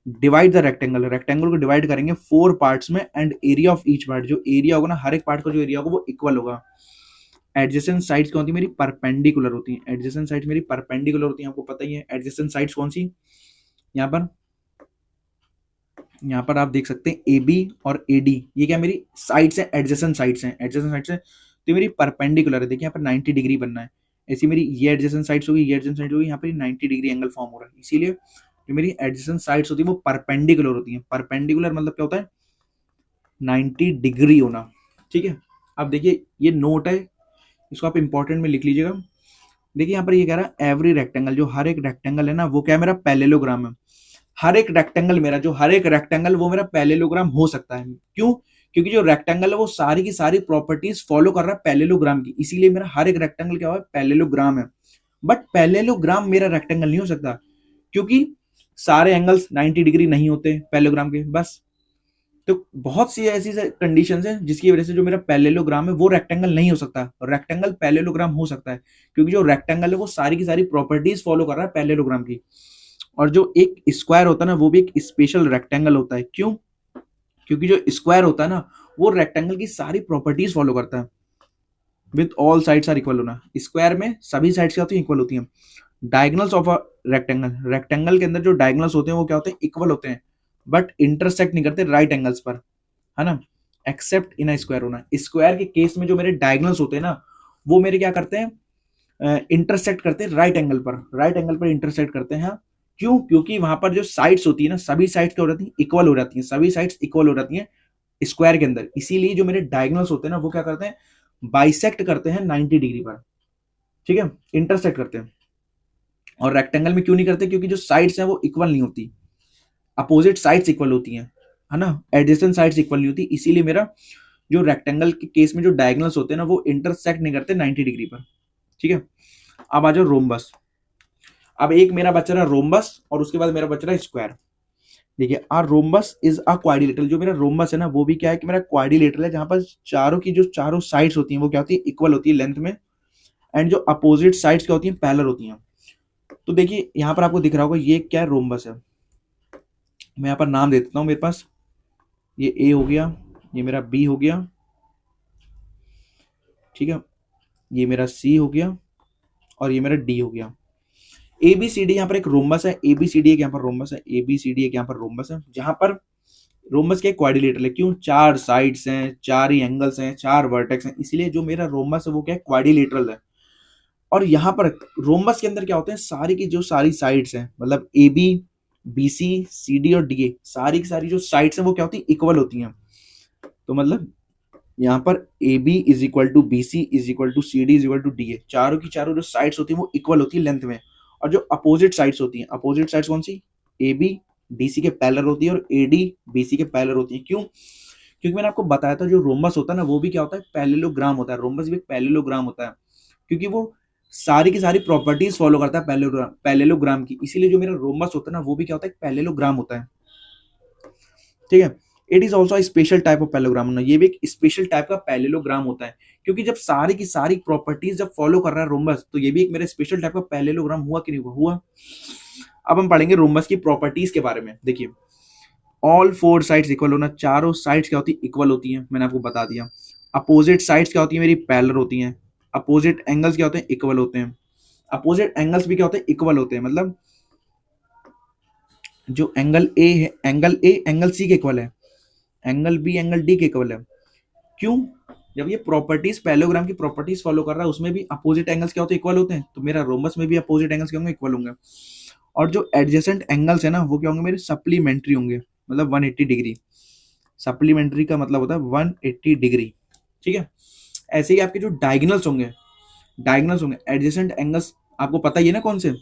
divide the rectangle, rectangle को डिवाइड करेंगे 4 पार्ट्स में, and area of each part, जो एरिया होगा ना हर एक पार्ट का जो एरिया होगा वो इक्वल होगा। एडजेसेंट साइड्स क्या होती है मेरी, परपेंडिकुलर होती है। एडजेसेंट साइड्स मेरी परपेंडिकुलर होती है, आपको पता ही है। एडजेसेंट साइड्स कौन सी, यहाँ पर आप देख सकते हैं AB और AD, ये क्या मेरी साइड्स है, एडजेसेंट साइड्स हैं, एडजेसेंट साइड्स है, तो मेरी परपेंडिकुलर है। देखिए यहाँ पर 90 डिग्री बनना है, ऐसी मेरी ये एडजेसेंट साइड्स होगी, ये एडजेसेंट साइड होगी, यहाँ पर 90 डिग्री एंगल फॉर्म हो रहा है। इसीलिए जो मेरी एडजेसेंट साइड्स होती है वो परपेंडिकुलर होती है। परपेंडिकुलर मतलब क्या होता है, 90 डिग्री होना, ठीक है। अब देखिए ये नोट है, इसको आप इंपॉर्टेंट में लिख लीजिएगा। देखिए यहाँ पर ये कह रहा है एवरी रेक्टेंगल, जो हर एक रेक्टेंगल है ना वो क्या है, मेरा पैरेललोग्राम है। हर एक रेक्टेंगल मेरा, जो हर एक रेक्टेंगल वो मेरा पैरेललोग्राम हो सकता है। क्यों, क्योंकि जो रेक्टेंगल है वो सारी की सारी प्रॉपर्टीज फॉलो कर रहा है पैरेललोग्राम की, इसीलिए मेरा हर एक रेक्टेंगल क्या हुआ, पैरेललोग्राम है। बट पैरेललोग्राम मेरा रेक्टेंगल नहीं हो सकता, क्योंकि सारे एंगल्स 90 डिग्री नहीं होते पैरेललोग्राम के, बस। तो बहुत सी ऐसी कंडीशंस हैं जिसकी वजह से जो मेरा पैरेललोग्राम है वो रेक्टेंगल नहीं हो सकता, रेक्टेंगल पैरेललोग्राम हो सकता है, क्योंकि जो रेक्टेंगल है वो सारी की सारी प्रॉपर्टीज फॉलो कर रहा है पैरेललोग्राम की। और जो एक स्क्वायर होता है ना वो भी एक स्पेशल रेक्टेंगल होता है। क्यों, क्योंकि जो स्क्वायर होता है ना वो रेक्टेंगल की सारी प्रॉपर्टीज फॉलो करता है। With all sides are equal होना, स्क्वायर में सभी साइड्स क्या होती हैं, इक्वल होती हैं। Diagonals of a rectangle, rectangle के अंदर जो डायगोनल्स होते हैं वो क्या होते हैं, इक्वल होते हैं, बट इंटरसेक्ट नहीं करते राइट एंगल्स पर, है ना, एक्सेप्ट इन अ स्क्वायर होना। स्क्वायर के केस में जो मेरे डायगोनल्स होते हैं ना वो मेरे क्या करते हैं, इंटरसेक्ट करते हैं राइट एंगल पर, राइट एंगल पर इंटरसेक्ट करते हैं। क्यों, क्योंकि वहां पर जो साइड्स होती है ना सभी साइड्स क्या हो जाती है, इक्वल हो जाती है, सभी साइड्स इक्वल हो जाती हैं स्क्वायर के अंदर। इसीलिए जो मेरे डायगोनल्स होते हैं ना वो क्या करते हैं, बाइसेक्ट करते हैं 90 डिग्री पर, ठीक है, इंटरसेक्ट करते हैं। और रेक्टेंगल में क्यों नहीं करते, क्योंकि जो साइड्स हैं वो इक्वल नहीं होती, अपोजिट साइड्स इक्वल होती हैं, है ना, एडजेसेंट साइड्स इक्वल नहीं होती। इसीलिए मेरा जो रेक्टेंगल के केस में जो डायगोनल्स होते हैं ना वो इंटरसेक्ट नहीं करते 90 डिग्री पर, ठीक है। अब आ जाओ रोम्बस। अब एक मेरा बच रहा है रोम्बस और उसके बाद मेरा बच रहा है स्क्वायर। देखिए are rhombus is a quadrilateral. जो मेरा रोम्बस है ना वो भी क्या है कि मेरा क्वाड्रिलेटरल है, जहां पर चारों की जो चारों साइड्स होती हैं वो क्या होती है, इक्वल होती है लेंथ में, एंड जो अपोजिट साइड्स क्या होती हैं, पैरेलल होती हैं। तो देखिए यहाँ पर आपको दिख रहा होगा ये क्या है, रोम्बस है। मैं यहाँ पर नाम दे देता हूँ, मेरे पास ये ए हो गया, ये मेरा बी हो गया, ठीक है, ये मेरा सी हो गया और ये मेरा डी हो गया। ए बी सी डी यहाँ पर एक रोम्बस है, ए बी सी डी एक यहाँ पर रोम्बस है, ए बी सी डी एक यहाँ पर रोम्बस है, जहां पर रोम्बस के क्वाड्रिलेटरल है। क्यों? चार साइड्स हैं, चार ही एंगल्स हैं, चार वर्टेक्स हैं, इसीलिए जो मेरा रोम्बस है वो क्या है, क्वाड्रिलेटरल है। और यहाँ पर रोम्बस के अंदर क्या होते हैं, सारी की जो सारी साइड्स हैं, मतलब A B B C C D और डी ए, सारी की सारी जो साइड्स हैं वो क्या होती है, इक्वल होती हैं। तो मतलब यहाँ पर A B is equal to B C is equal to C D is equal to D A, चारों की चारों जो साइड्स होती हैं वो इक्वल होती है लेंथ में। और जो अपोजिट साइड्स होती हैं, अपोजिट साइड्स कौन सी, ए बी डी सी के पैरेलल होती है और ए डी बी सी के पैरेलल होती है। क्यों? क्योंकि मैंने आपको बताया था जो रोम्बस होता है ना वो भी क्या होता है, पैरेललोग्राम होता है। रोम्बस भी एक पैरेललोग्राम होता है, क्योंकि वो सारी की सारी प्रॉपर्टीज फॉलो करता है पैरेललोग्राम की, इसीलिए जो मेरा रोम्बस होता है ना वो भी क्या होता है, पैरेललोग्राम होता है, ठीक है। It is also special type of parallelogram ना, ये भी एक स्पेशल टाइप का पैरेललोग्राम होता है, क्योंकि जब सारी की सारी प्रॉपर्टीज जब फॉलो कर रहा है रोम्बस, तो ये भी एक मेरा स्पेशल टाइप का पैरेललोग्राम हुआ कि नहीं हुआ। अब हम पढ़ेंगे रोम्बस की प्रॉपर्टीज के बारे में। देखिए ऑल फोर साइड्स इक्वल होना, चारों साइड्स क्या होती है, इक्वल होती हैं, मैंने आपको बता दिया। अपोजिट साइड्स क्या होती है, मेरी पैरेलल होती हैं। अपोजिट एंगल्स क्या होते हैं, इक्वल होते हैं। अपोजिट एंगल्स भी क्या होते हैं, इक्वल होते हैं। मतलब जो एंगल ए है, एंगल ए एंगल सी के इक्वल है, एंगल बी एंगल डी के इक्वल है। क्यों? जब ये प्रॉपर्टीज पैरेललोग्राम की प्रॉपर्टीज फॉलो कर रहा है, उसमें भी अपोजिट एंगल्स क्या होते हैं, इक्वल होते हैं। तो मेरा रोम्बस में भी अपोजिट एंगल्स क्या होंगे, इक्वल होंगे। और जो एडजेसेंट एंगल्स है ना वो क्या होंगे, मेरे सप्लीमेंट्री होंगे, मतलब 180 डिग्री। सप्लीमेंट्री का मतलब होता है 180 डिग्री, ठीक है। ऐसे ही आपके जो डायगोनल्स होंगे एडजेसेंट एंगल्स, आपको पता ही है ना कौन से।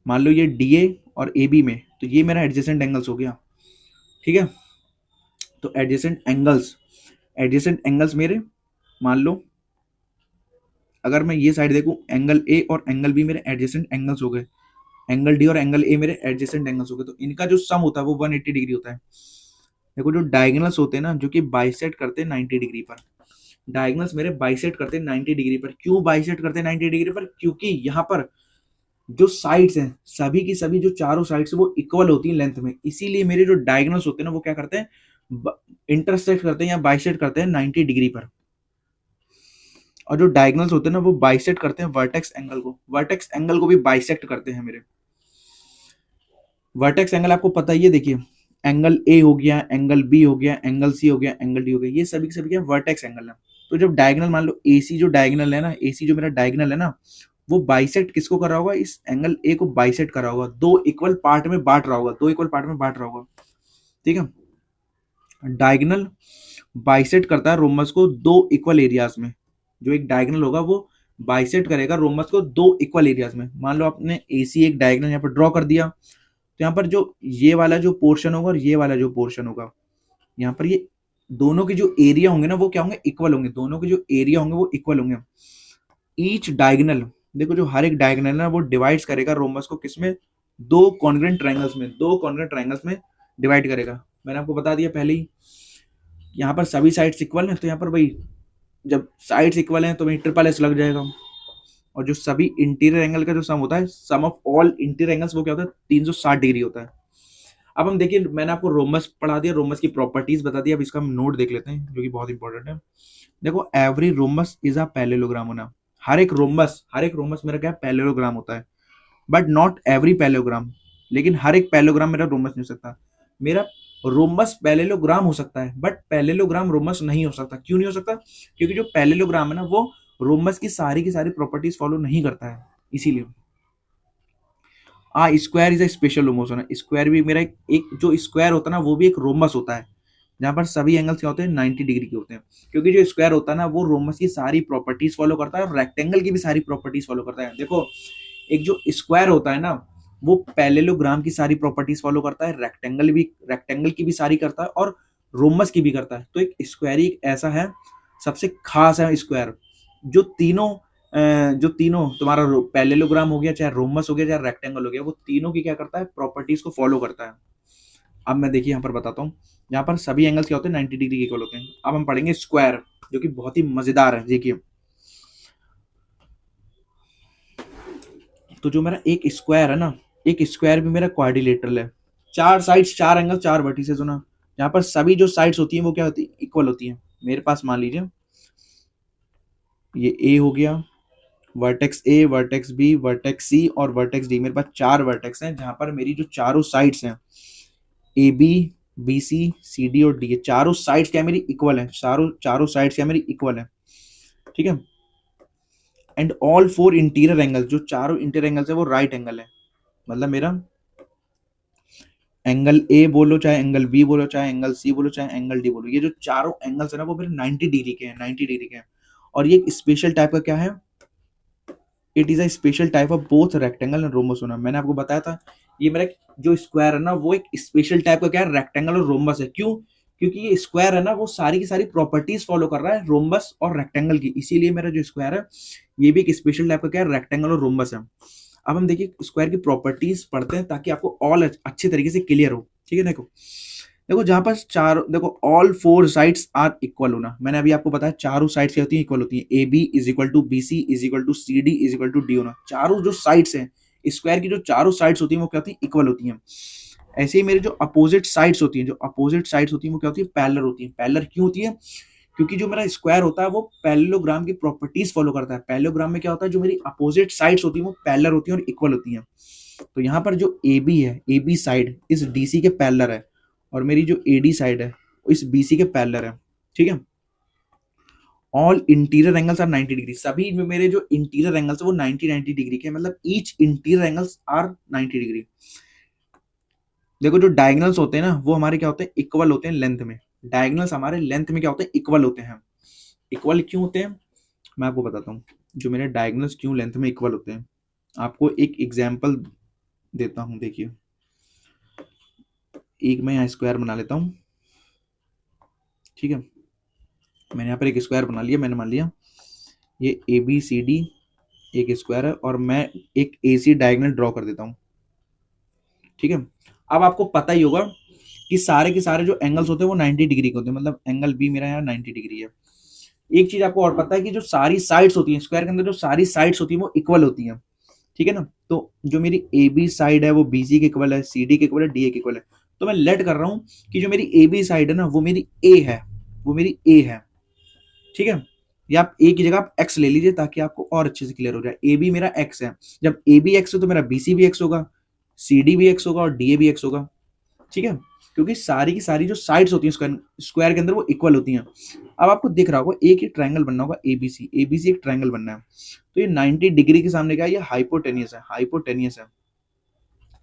मान लो ये डी ए और ए बी में, तो ये मेरा एडजेसेंट एंगल्स हो गया, ठीक है। तो एडजेसेंट एंगल्स मेरे, मान लो अगर मैं ये साइड देखूं, एंगल ए और एंगल बी मेरे एडजेसेंट एंगल्स हो गए, एंगल डी और एंगल ए मेरे एडजेसेंट एंगल्स हो गए, तो इनका जो सम होता है वो 180 डिग्री होता है। देखो जो डायगोनल्स होते हैं ना, जो कि बाइसेक्ट करते हैं 90 डिग्री पर, डायगोनल्स मेरे बाइसेक्ट करते हैं 90 डिग्री पर। क्यों बाइसेक्ट करते हैं 90 डिग्री पर? क्योंकि यहाँ पर जो साइड्स हैं, सभी की सभी जो चारों साइड्स वो इक्वल होती हैं लेंथ में, इसीलिए मेरे जो डायगोनल्स होते हैं ना वो क्या करते हैं, इंटरसेक्ट करते हैं या बाइसेक्ट करते हैं 90 डिग्री पर। और जो डायगोनल्स होते हैं ना वो बाइसेक्ट करते हैं वर्टेक्स एंगल को भी बाइसेक्ट करते हैं मेरे। वर्टेक्स एंगल आपको पता ही है, देखिए एंगल ए हो गया, एंगल बी हो गया, एंगल सी हो गया, एंगल डी हो गया, ये सभी के सभी क्या वर्टेक्स एंगल है। तो जब डायगोनल, मान लो एसी जो डायगोनल है ना, एसी जो मेरा डायगोनल है ना, वो बाइसेक्ट किसको कर रहा होगा, इस एंगल ए को बाइसेक्ट कर रहा होगा, दो इक्वल पार्ट में बांट रहा होगा, ठीक है। डायगोनल बाइसेक्ट करता है रोम्बस को दो इक्वल एरियाज में। जो एक डायगोनल होगा वो बाइसेक्ट करेगा रोम्बस को दो इक्वल एरियाज में। मान लो आपने एसी एक डायगोनल यहाँ पर ड्रॉ कर दिया, तो यहाँ पर जो ये वाला जो पोर्शन होगा और ये वाला जो पोर्शन होगा, यहाँ पर ये दोनों के जो एरिया होंगे ना वो क्या होंगे, इक्वल होंगे। दोनों के जो एरिया होंगे वो इक्वल होंगे। ईच डायगोनल, देखो जो हर एक डायगोनल है ना वो डिवाइड्स करेगा रोम्बस को किसमें, दो कॉन्ग्रुएंट ट्रायंगल्स में डिवाइड करेगा। मैंने आपको बता दिया पहले ही, यहाँ पर सभी साइड्स इक्वल हैं, तो यहाँ पर भाई जब साइड्स इक्वल हैं तो वही ट्रिपल एस लग जाएगा। और जो सभी इंटीरियर एंगल का जो सम होता है, sum of all interior angles, वो क्या होता है, 360 डिग्री होता है। अब हम देखिए, मैंने आपको रोम्बस पढ़ा दिया, रोम्बस की प्रॉपर्टीज बता दी, अब इसका हम नोट देख लेते हैं जो कि बहुत इंपॉर्टेंट है। देखो every rhombus is a parallelogram होना, हर एक रोम्बस मेरा क्या पैरेललोग्राम होता है, बट नॉट एवरी पैरेललोग्राम, लेकिन हर एक पैरेललोग्राम मेरा रोम्बस नहीं हो सकता। मेरा रोम्बस पैरेललोग्राम हो सकता है बट पैरेललोग्राम रोम्बस नहीं हो सकता। क्यों नहीं हो सकता? क्योंकि जो पैरेललोग्राम है ना वो रोम्बस की सारी प्रॉपर्टीज फॉलो नहीं करता है, इसीलिए। Square is a special rhombus होना, स्क्वायर भी मेरा एक जो स्क्वायर होता है ना वो भी एक रोम्बस होता है, जहां पर सभी एंगल्स क्या होते हैं, 90 डिग्री के होते हैं। क्योंकि जो स्क्वायर होता है ना वो रोम्बस की सारी प्रॉपर्टीज फॉलो करता है और रेक्टेंगल की भी सारी प्रॉपर्टीज फॉलो करता है। देखो एक जो स्क्वायर होता है ना वो पैरेललोग्राम की सारी प्रॉपर्टीज फॉलो करता है, रेक्टेंगल की भी सारी करता है, और रोमस की भी करता है। तो एक स्क्वायर ही एक ऐसा है सबसे खास है स्क्वायर जो तीनों तुम्हारा पैरेललोग्राम हो गया, चाहे रोमस हो गया, चाहे रेक्टेंगल हो गया, वो तीनों की क्या करता है, प्रॉपर्टीज को फॉलो करता है। अब मैं देखिए यहाँ पर बताता हूँ, यहाँ पर सभी एंगल्स क्या होते हैं 90 डिग्री के इक्वल होते हैं। अब हम पढ़ेंगे स्क्वायर जो कि बहुत ही मजेदार है। देखिए तो जो मेरा एक स्क्वायर है ना, एक स्क्वायर भी मेरा क्वाड्रिलेटरल है। चार साइड्स, चार एंगल, चार वर्टिसेस होना, यहाँ पर सभी जो साइड्स होती हैं वो क्या होती है, इक्वल होती हैं। मेरे पास मान लीजिए ये ए हो गया, vertex A, vertex B, vertex C और वर्टेक्स डी। मेरे पास चार वर्टेक्स हैं जहां पर मेरी जो चारों साइड्स हैं A B, B C, C D और डी, ये चारों साइड्स क्या मेरी इक्वल है, चारों साइड्स क्या मेरी इक्वल है, ठीक है। And all four interior angle, जो चारों इंटीरियर एंगल्स है वो राइट एंगल है। मतलब मेरा एंगल ए बोलो, चाहे एंगल बी बोलो, चाहे एंगल सी बोलो, चाहे एंगल डी बोलो, ये जो चारों एंगल्स है ना वो मेरे 90 डिग्री के हैं, 90 डिग्री के हैं। और ये एक स्पेशल टाइप का क्या है, it is a special type of both rectangle and rhombus होना। मैंने आपको बताया था ये मेरा जो स्क्वायर है ना वो एक स्पेशल टाइप का क्या है, रेक्टेंगल और रोमबस है। क्यों? क्योंकि ये स्क्वायर है ना वो सारी की सारी प्रॉपर्टीज फॉलो कर रहा है रोमबस और रेक्टेंगल की, इसीलिए मेरा जो स्क्वायर है ये भी एक स्पेशल टाइप का क्या है, रेक्टेंगल और रोमबस है। अब हम देखिए स्क्वायर की प्रॉपर्टीज पढ़ते हैं ताकि आपको ऑल अच्छे तरीके से क्लियर हो, ठीक है। देखो देखो जहां पर चार, देखो all four sides are equal होना, मैंने अभी आपको बताया चारों साइड्स क्या होती हैं, इक्वल होती हैं। A B is equal to B C is equal to C D is equal to D होना, चारों जो साइड्स हैं स्क्वायर की, जो चारों साइड्स होती हैं वो क्या होती है, इक्वल होती हैं। ऐसे ही मेरे जो अपोजिट साइड्स होती हैं, जो अपोजिट साइड्स होती हैं वो क्या होती है, पैरेलल होती हैं। पैरेलल क्यों होती है? क्योंकि जो मेरा स्क्वायर होता है वो पैरेललोग्राम की प्रॉपर्टीज फॉलो करता है। पैरेललोग्राम में क्या होता है, जो मेरी अपोजिट साइड्स होती हैं वो पैरेलल होती हैं और इक्वल होती हैं। तो यहाँ पर जो ए बी है, ए बी साइड इस डी सी के पैरेलल है, और मेरी जो ए डी साइड है वो इस बी सी के पैरेलल है, ठीक है। All interior angles are 90 degree, सभी मेरे जो इंटीरियर एंगल्स है वो 90 डिग्री के, मतलब each interior angles are 90 degree. देखो जो डायगोनल्स होते हैं ना वो हमारे क्या होते हैं, इक्वल होते हैं लेंथ में। डायगोनल्स हमारे लेंथ में क्या होते हैं, इक्वल होते हैं। इक्वल क्यों होते हैं मैं आपको बताता हूँ, जो मेरे डायगोनल्स क्यों लेंथ में इक्वल होते हैं। आपको एक एग्जाम्पल देता हूँ, देखिए एक मैं यहाँ स्क्वायर बना लेता हूँ, ठीक है। मैंने यहाँ पर एक स्क्वायर बना लिया, मैंने मान लिया ये ए बी सी डी एक स्क्वायर है, और मैं एक ए सी डायगोनल ड्रॉ कर देता हूँ, ठीक है। अब आपको पता ही होगा कि सारे के सारे जो एंगल्स होते हैं वो 90 डिग्री के होते हैं, मतलब एंगल बी मेरा यहाँ 90 डिग्री है। एक चीज आपको और पता है कि जो सारी साइड्स होती हैं स्क्वायर के अंदर, जो सारी साइड्स होती हैं वो इक्वल होती हैं, ठीक है ना। तो जो मेरी ए बी साइड है वो बी सी के इक्वल है, सी डी के इक्वल है, डी ए के इक्वल है। तो मैं लेट कर रहा हूँ कि जो मेरी ए बी साइड है ना वो मेरी ए है, वो मेरी ए है, ठीक है। या आप ए की जगह आप एक्स ले लीजिए ताकि आपको और अच्छे से क्लियर हो जाए। ए बी मेरा एक्स है, जब ए बी एक्स है तो मेरा बी सी भी एक्स होगा, सी डी भी एक्स होगा और डी ए भी एक्स होगा, ठीक है। क्योंकि सारी की सारी जो साइड्स होती हैं स्क्वायर के अंदर वो इक्वल होती हैं। अब आपको दिख रहा होगा एक ही ट्रायंगल बनना होगा एबीसी, एबीसी एक ट्रायंगल बनना है। तो ये 90 डिग्री के सामने क्या है, ये हाइपोटेनियस है, हाइपोटेनियस है।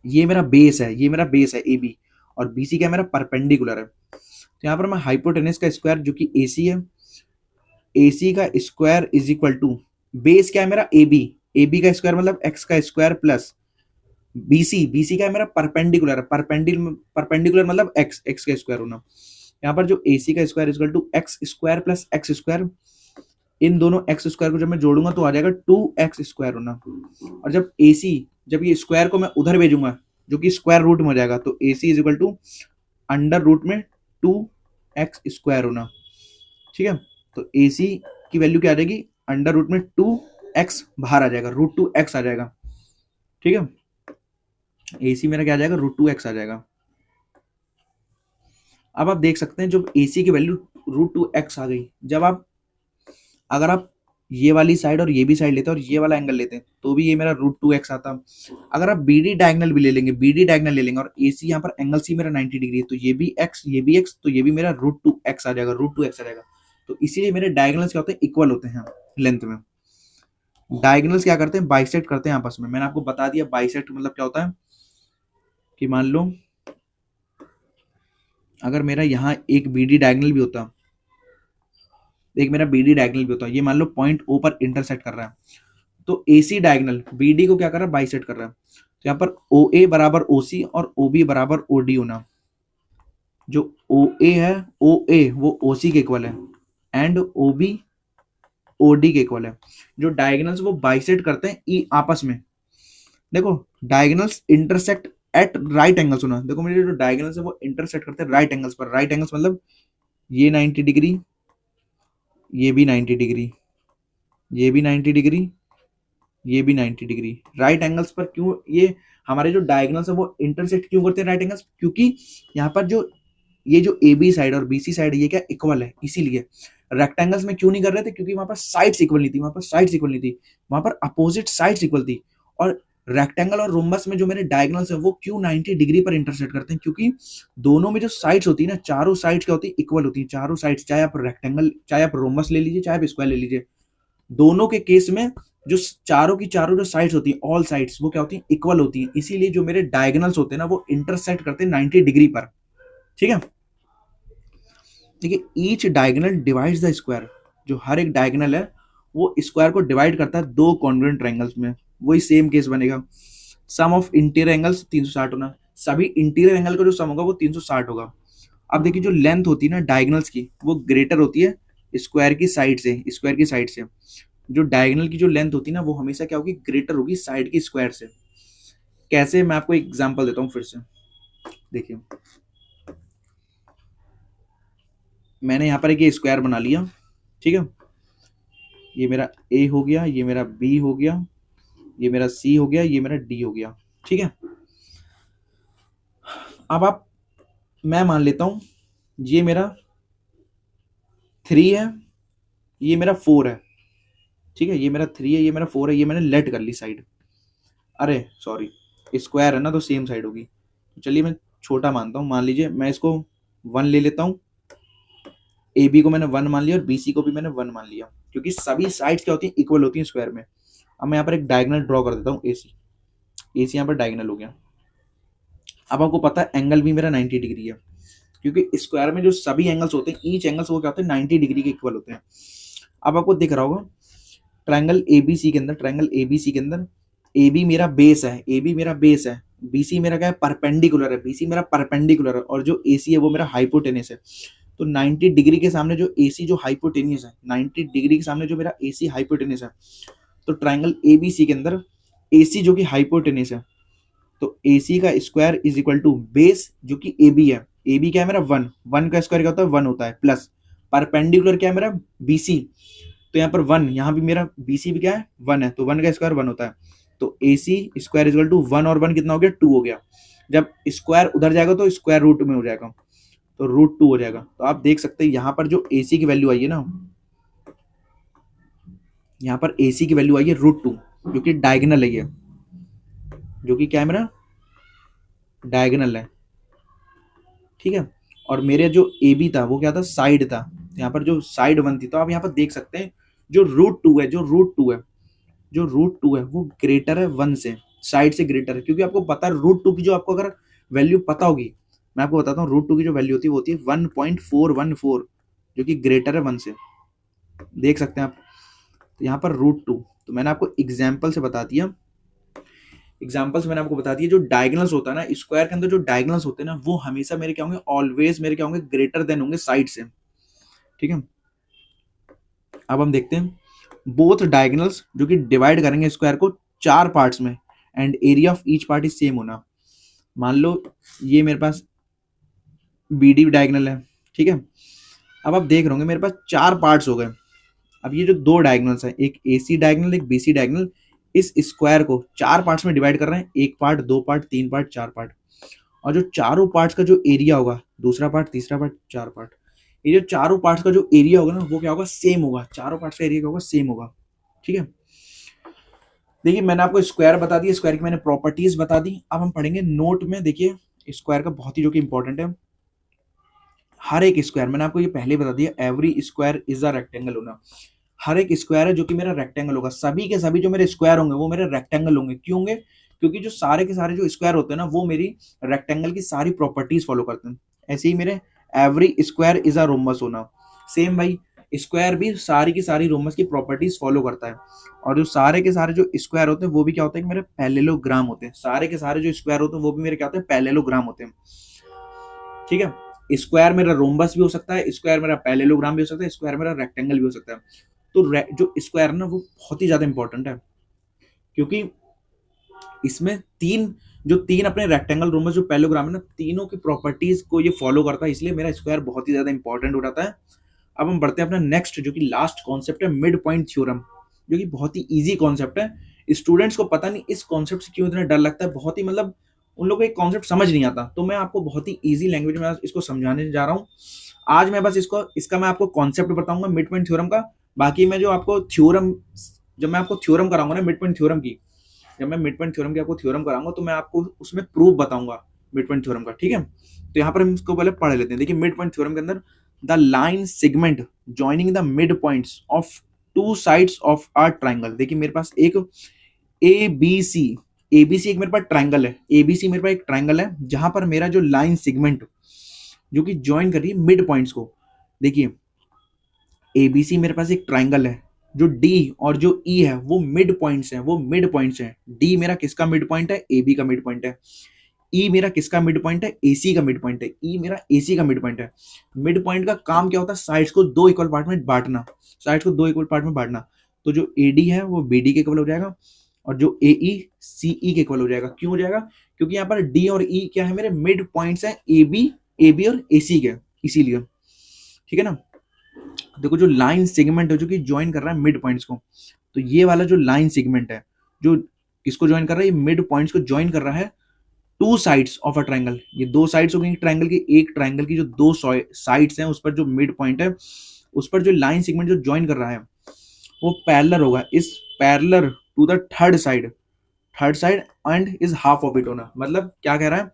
ये मेरा बेस है, ये मेरा बेस है एबी, और बीसी क्या मेरा परपेंडिकुलर है। तो यहाँ पर मैं हाइपोटेनियस का स्क्वायर जो कि एसी है, एसी का square is equal to base क्या है मेरा एबी, एबी का स्क्वायर मतलब एक्स का स्क्वायर प्लस बीसी, बीसी का है मेरा परपेंडिकुलर है, परपेंडिकुलर मतलब एक्स, एक्स का स्क्वायर होना। यहाँ पर जो एसी का square equal to x square plus x square, इन दोनों एक्स स्क्वायर को जब मैं जोड़ूंगा तो आ जाएगा 2x स्क्वायर होना। और जब एसी, जब ये स्क्वायर को मैं उधर भेजूंगा जो कि स्क्वायर रूट में हो जाएगा, तो AC is equal to under root में 2x स्क्वायर होना, ठीक है। तो एसी की वैल्यू क्या आ जाएगी, अंडर रूट में 2x बाहर आ जाएगा, √2x आ जाएगा, ठीक है। एसी मेरा क्या आ जाएगा, √2x आ जाएगा। अब आप देख सकते हैं जब एसी की वैल्यू √2x आ गई, जब आप अगर आप ये वाली साइड और ये भी साइड लेते हैं और ये वाला एंगल लेते हैं तो भी ये मेरा √2x आता। अगर आप बीडी डायगोनल भी ले लेंगे, बीडी डायगोनल ले लेंगे और एसी यहाँ पर एंगल सी मेरा 90 डिग्री है, तो ये भी x, ये भी x, तो ये भी मेरा √2x आ जाएगा, √2x आ जाएगा। तो इसीलिए मेरे डायगोनल्स क्या होते हैं, इक्वल होते हैं लेंथ में। डायगोनल्स क्या करते हैं, बाइसेक्ट करते हैं आपस में। मैंने आपको बता दिया बाइसेक्ट मतलब क्या होता है, कि मान लो अगर मेरा यहाँ एक बीडी डायगोनल भी होता, एक मेरा बीडी डायगोनल भी होता है, ये मान लो पॉइंट ओ पर इंटरसेक्ट कर रहा है, तो एसी डायगोनल बीडी को क्या कर रहा है, बाइसेक्ट कर रहा है। तो यहाँ पर ओ ए बराबर ओ सी और ओ बी बराबर ओ डी होना, जो ओ ए है, ओ ए वो ओ सी के इक्वल है and O B O D के इक्वल है। जो डायगोनल्स वो बाइसेक्ट करते हैं ई आपस में। देखो diagonals intersect at right angles होना, देखो मेरे जो डायगोनल्स है वो इंटरसेक्ट करते हैं राइट एंगल्स पर। राइट एंगल्स मतलब ये 90 डिग्री, ये भी 90 डिग्री, ये भी 90 डिग्री, ये भी 90 डिग्री। राइट एंगल्स पर क्यों ये हमारे जो डायगोनल्स है वो इंटरसेक्ट क्यों करते हैं राइट एंगल्स? क्योंकि यहाँ पर जो ये जो ए बी साइड और बी सी साइड ये क्या इक्वल है, इसीलिए। रेक्टेंगल्स में क्यों नहीं कर रहे थे? क्योंकि वहां पर साइड्स इक्वल नहीं थी, वहां पर साइड्स इक्वल नहीं थी, वहां पर अपोजिट साइड्स इक्वल थी। और रेक्टेंगल और रोम्बस में जो मेरे डायगोनल्स है वो क्यों 90 डिग्री पर इंटरसेक्ट करते हैं? क्योंकि दोनों में जो साइड्स होती है ना, चारों साइड्स क्या होती है? इक्वल होती है। चारों साइड्स, चाहे आप रेक्टेंगल, चाहे आप रोम्बस ले लीजिए, चाहे आप स्क्वायर ले लीजिए, दोनों के केस में जो चारों की चारों जो साइड्स होती हैं, ऑल साइड्स, वो क्या होती हैं? इक्वल होती हैं। इसीलिए जो मेरे डायगोनल्स होते हैं ना वो इंटरसेक्ट करते हैं 90 डिग्री पर। ठीक है, देखिए each diagonal divides the square, जो हर एक डायगोनल है वो स्क्वायर को डिवाइड करता है दो कॉन्ग्रुएंट ट्रायंगल्स में। वही सेम केस बनेगा। सम ऑफ इंटीरियर एंगल्स 360 होना, सभी इंटीरियर एंगल का जो सम होगा वो 360 होगा। अब देखिए जो लेंथ होती है ना डायगोनल्स की वो ग्रेटर होती है स्क्वायर की साइड से, स्क्वायर की साइड से। जो डायगोनल की जो लेंथ होती है ना वो हमेशा क्या होगी? ग्रेटर होगी साइड की स्क्वायर से। कैसे? मैं आपको एक एग्जांपल देता हूँ फिर से। देखिए मैंने यहाँ पर एक ये स्क्वायर बना लिया, ठीक है, ये मेरा ए हो गया, ये मेरा बी हो गया, ये मेरा सी हो गया, ये मेरा डी हो गया। ठीक है, अब आप, मैं मान लेता हूं ये मेरा 3 है, ये मेरा 4 है। ठीक है, ये मेरा 3 है, ये मेरा 4 है, ये मैंने लेट कर ली साइड। अरे सॉरी, स्क्वायर है ना तो सेम साइड होगी। चलिए मैं छोटा मानता हूँ, मान लीजिए मैं इसको 1 ले लेता हूँ, ए बी को मैंने 1 मान लिया और बी सी को भी मैंने 1 मान लिया, क्योंकि सभी साइड्स क्या होती हैं? इक्वल होती हैं स्क्वायर में। अब मैं यहाँ पर एक डायगोनल ड्रॉ कर देता हूँ, ए सी। ए सी यहाँ पर डायगोनल हो गया। अब आपको पता है एंगल भी मेरा 90 डिग्री है, क्योंकि स्क्वायर में जो सभी एंगल्स होते हैं, ईच एंगल्स वो क्या होते हैं? 90 डिग्री के इक्वल होते हैं। अब आपको दिख रहा होगा ट्रायंगल एबीसी के अंदर, ट्रायंगल एबीसी के अंदर ए बी मेरा बेस है, ए बी मेरा बेस है, बी सी मेरा क्या है? परपेंडिकुलर है, बी सी मेरा परपेंडिकुलर है, और जो ए सी है वो मेरा हाइपोटेनियस है। तो 90 डिग्री के सामने जो ए सी जो हाइपोटेनियस है, 90 डिग्री के सामने जो मेरा ए सी हाइपोटेनियस है, तो ट्रायंगल ए बी सी के अंदर ए सी जो कि हाइपोटेनियस है, तो ए सी का square is equal to base जो कि ए बी है। ए बी क्या है मेरा? 1, 1 का स्क्वायर क्या होता है? 1 होता है, प्लस परपेंडिकुलर क्या है मेरा? बी सी, तो यहाँ पर 1, यहाँ भी मेरा बी सी भी क्या है? 1 है, तो 1 का स्क्वायर 1 होता है। तो A C square equal to 1 और 1 कितना हो गया? 2 हो गया। जब स्क्वायर उधर जाएगा तो स्क्वायर रूट में हो जाएगा, तो रूट 2 हो जाएगा। तो आप देख सकते हैं यहाँ पर जो ए सी की वैल्यू आई है ना, यहाँ पर ए सी की वैल्यू आई है √2, जो कि डायगोनल है, ये जो कि क्या है मेरा? डायगोनल है। ठीक है, और मेरे जो ए बी था वो क्या था? साइड था। यहाँ पर जो साइड 1 थी, तो आप यहाँ पर देख सकते हैं जो √2 है, जो √2 है, जो √2 है वो ग्रेटर है 1 से, साइड से ग्रेटर है। क्योंकि आपको पता है √2 की जो आपको अगर वैल्यू पता होगी, मैं आपको बताता हूँ, √2 की जो वैल्यू होती है वो होती है 1.414, जो कि ग्रेटर है 1 से। देख सकते हैं आप, तो यहाँ पर √2, तो मैंने आपको एग्जाम्पल से बता दिया, एग्जाम्पल से मैंने आपको बता दिया जो डायगोनल्स होता है ना स्क्वायर के अंदर, जो डायगोनल्स होते हैं ना वो हमेशा मेरे क्या होंगे? ऑलवेज मेरे क्या होंगे? ग्रेटर देन होंगे साइड से। ठीक है, अब हम देखते हैं बोथ डायगोनल्स जो कि डिवाइड करेंगे स्क्वायर को 4 पार्ट्स में, and area of each part is same होना। मान लो ये मेरे पास बी डी डायगोनल है, ठीक है। अब आप देख रहे होंगे मेरे पास 4 पार्ट्स हो गए। अब ये जो 2 डायगोनल्स हैं, एक ए सी डायगोनल, एक बी सी डायगोनल, इस स्क्वायर को 4 पार्ट्स में डिवाइड कर रहे हैं, 1 पार्ट, 2 पार्ट, 3 पार्ट, 4 पार्ट। और जो चारों पार्ट्स का जो एरिया होगा, दूसरा पार्ट, तीसरा पार्ट, 4 पार्ट, ये जो चारों पार्ट्स का जो एरिया होगा ना वो क्या होगा? सेम होगा। चारों पार्ट्स का एरिया क्या होगा? सेम होगा। ठीक है, देखिए मैंने आपको स्क्वायर बता दिया, स्क्वायर की मैंने प्रॉपर्टीज बता दी। अब हम पढ़ेंगे नोट में, देखिए स्क्वायर का बहुत ही जो कि इंपॉर्टेंट है, हर एक स्क्वायर, मैंने आपको ये पहले बता दिया, every square is a rectangle होना। हर एक स्क्वायर है जो कि मेरा रेक्टेंगल होगा। सभी के सभी जो मेरे स्क्वायर होंगे वो मेरे रेक्टेंगल होंगे। क्यों होंगे? क्योंकि जो सारे के सारे जो स्क्वायर होते हैं ना वो मेरी रेक्टेंगल की सारी प्रॉपर्टीज फॉलो करते हैं। ऐसे ही मेरे every square is a rhombus होना। सेम भाई, स्क्वायर भी सारी की सारी रोमबस की प्रॉपर्टीज फॉलो करता है। और जो सारे के सारे जो स्क्वायर होते हैं वो भी क्या होते हैं कि मेरे पैरेललोग्राम होते हैं। सारे के सारे जो स्क्वायर होते हैं वो भी मेरे क्या होते हैं? पैरेललोग्राम होते हैं। ठीक है, स्क्वायर मेरा रोम्बस भी हो सकता है, स्क्वायर मेरा पैरेललोग्राम भी हो सकता है, स्क्वायर मेरा रेक्टेंगल भी हो सकता है। तो जो स्क्वायर है ना वो बहुत ही ज्यादा इंपॉर्टेंट है, क्योंकि इसमें तीन अपने रेक्टेंगल, रोम्बस, जो पैरेललोग्राम है ना, तीनों की प्रॉपर्टीज को ये फॉलो करता है, इसलिए मेरा स्क्वायर बहुत ही ज्यादा इंपॉर्टेंट हो जाता है। अब हम बढ़ते हैं अपना नेक्स्ट, जो कि लास्ट कॉन्सेप्ट है, मिड पॉइंट थ्योरम, जो कि बहुत ही इजी कॉन्सेप्ट है। स्टूडेंट्स को पता नहीं इस कॉन्सेप्ट से क्यों इतना डर लगता है, बहुत ही मतलब उन लोगों को एक कॉन्सेप्ट समझ नहीं आता। तो मैं आपको बहुत ही इजी लैंग्वेज में इसको समझाने जा रहा हूँ आज। मैं बस इसका मैं आपको कॉन्सेप्ट बताऊंगा मिड पॉइंट थ्योरम का। बाकी मैं जो आपको थ्योरम, जब मैं आपको थ्योरम कराऊंगा ना मिड पॉइंट थ्योरम की, जब मैं मिड पॉइंट थ्योरम की आपको थ्योरम कराऊंगा तो मैं आपको उसमें प्रूफ बताऊंगा मिड पॉइंट थ्योरम का, ठीक है। तो यहाँ पर हम इसको पहले पढ़ लेते हैं। देखिए मिड पॉइंट थ्योरम के अंदर, the line segment joining the mid points of two sides of a triangle. देखिए मेरे पास एक एबीसी एक मेरे पास ट्राइंगल है, एबीसी मेरे पास एक ट्राइंगल है, जहां पर मेरा जो लाइन सेगमेंट जो कि ज्वाइन कर रही है मिड पॉइंट्स को, देखिए एबीसी मेरे पास एक ट्राइंगल है, जो डी और जो ई है वो मिड पॉइंट्स हैं, वो मिड पॉइंट्स हैं। डी मेरा किसका मिड पॉइंट है? एबी का मिड पॉइंट है। ई मेरा किसका मिड पॉइंट है? एसी का मिड पॉइंट है। ई मेरा एसी का मिड पॉइंट है। मिड पॉइंट का काम क्या होता है? साइड्स को दो इक्वल पार्ट में बांटना, साइड्स को दो इक्वल पार्ट में बांटना। तो जो एडी है वो बीडी के इक्वल हो जाएगा, और जो एई सीई के इक्वल हो जाएगा। क्यों हो जाएगा? क्योंकि यहाँ पर डी और ई क्या है? मेरे मिड पॉइंट्स हैं, एबी और एसी के, इसीलिए, ठीक है ना। देखो जो लाइन सेगमेंट है जो कि ज्वाइन कर रहा है मिड पॉइंट्स को, तो ये वाला जो लाइन सेगमेंट है जो किसको ज्वाइन कर रहा है? ये मिड पॉइंट्स को ज्वाइन कर रहा है two sides of a triangle. ये दो साइड्स हो गई ट्राइंगल की, एक ट्राइंगल की जो दो साइड्स हैं उस पर जो मिड पॉइंट है, उस पर जो लाइन सेगमेंट जो ज्वाइन कर रहा है वो पैरेलल होगा, इस parallel to the third side and is half of it होना। मतलब क्या कह रहा है?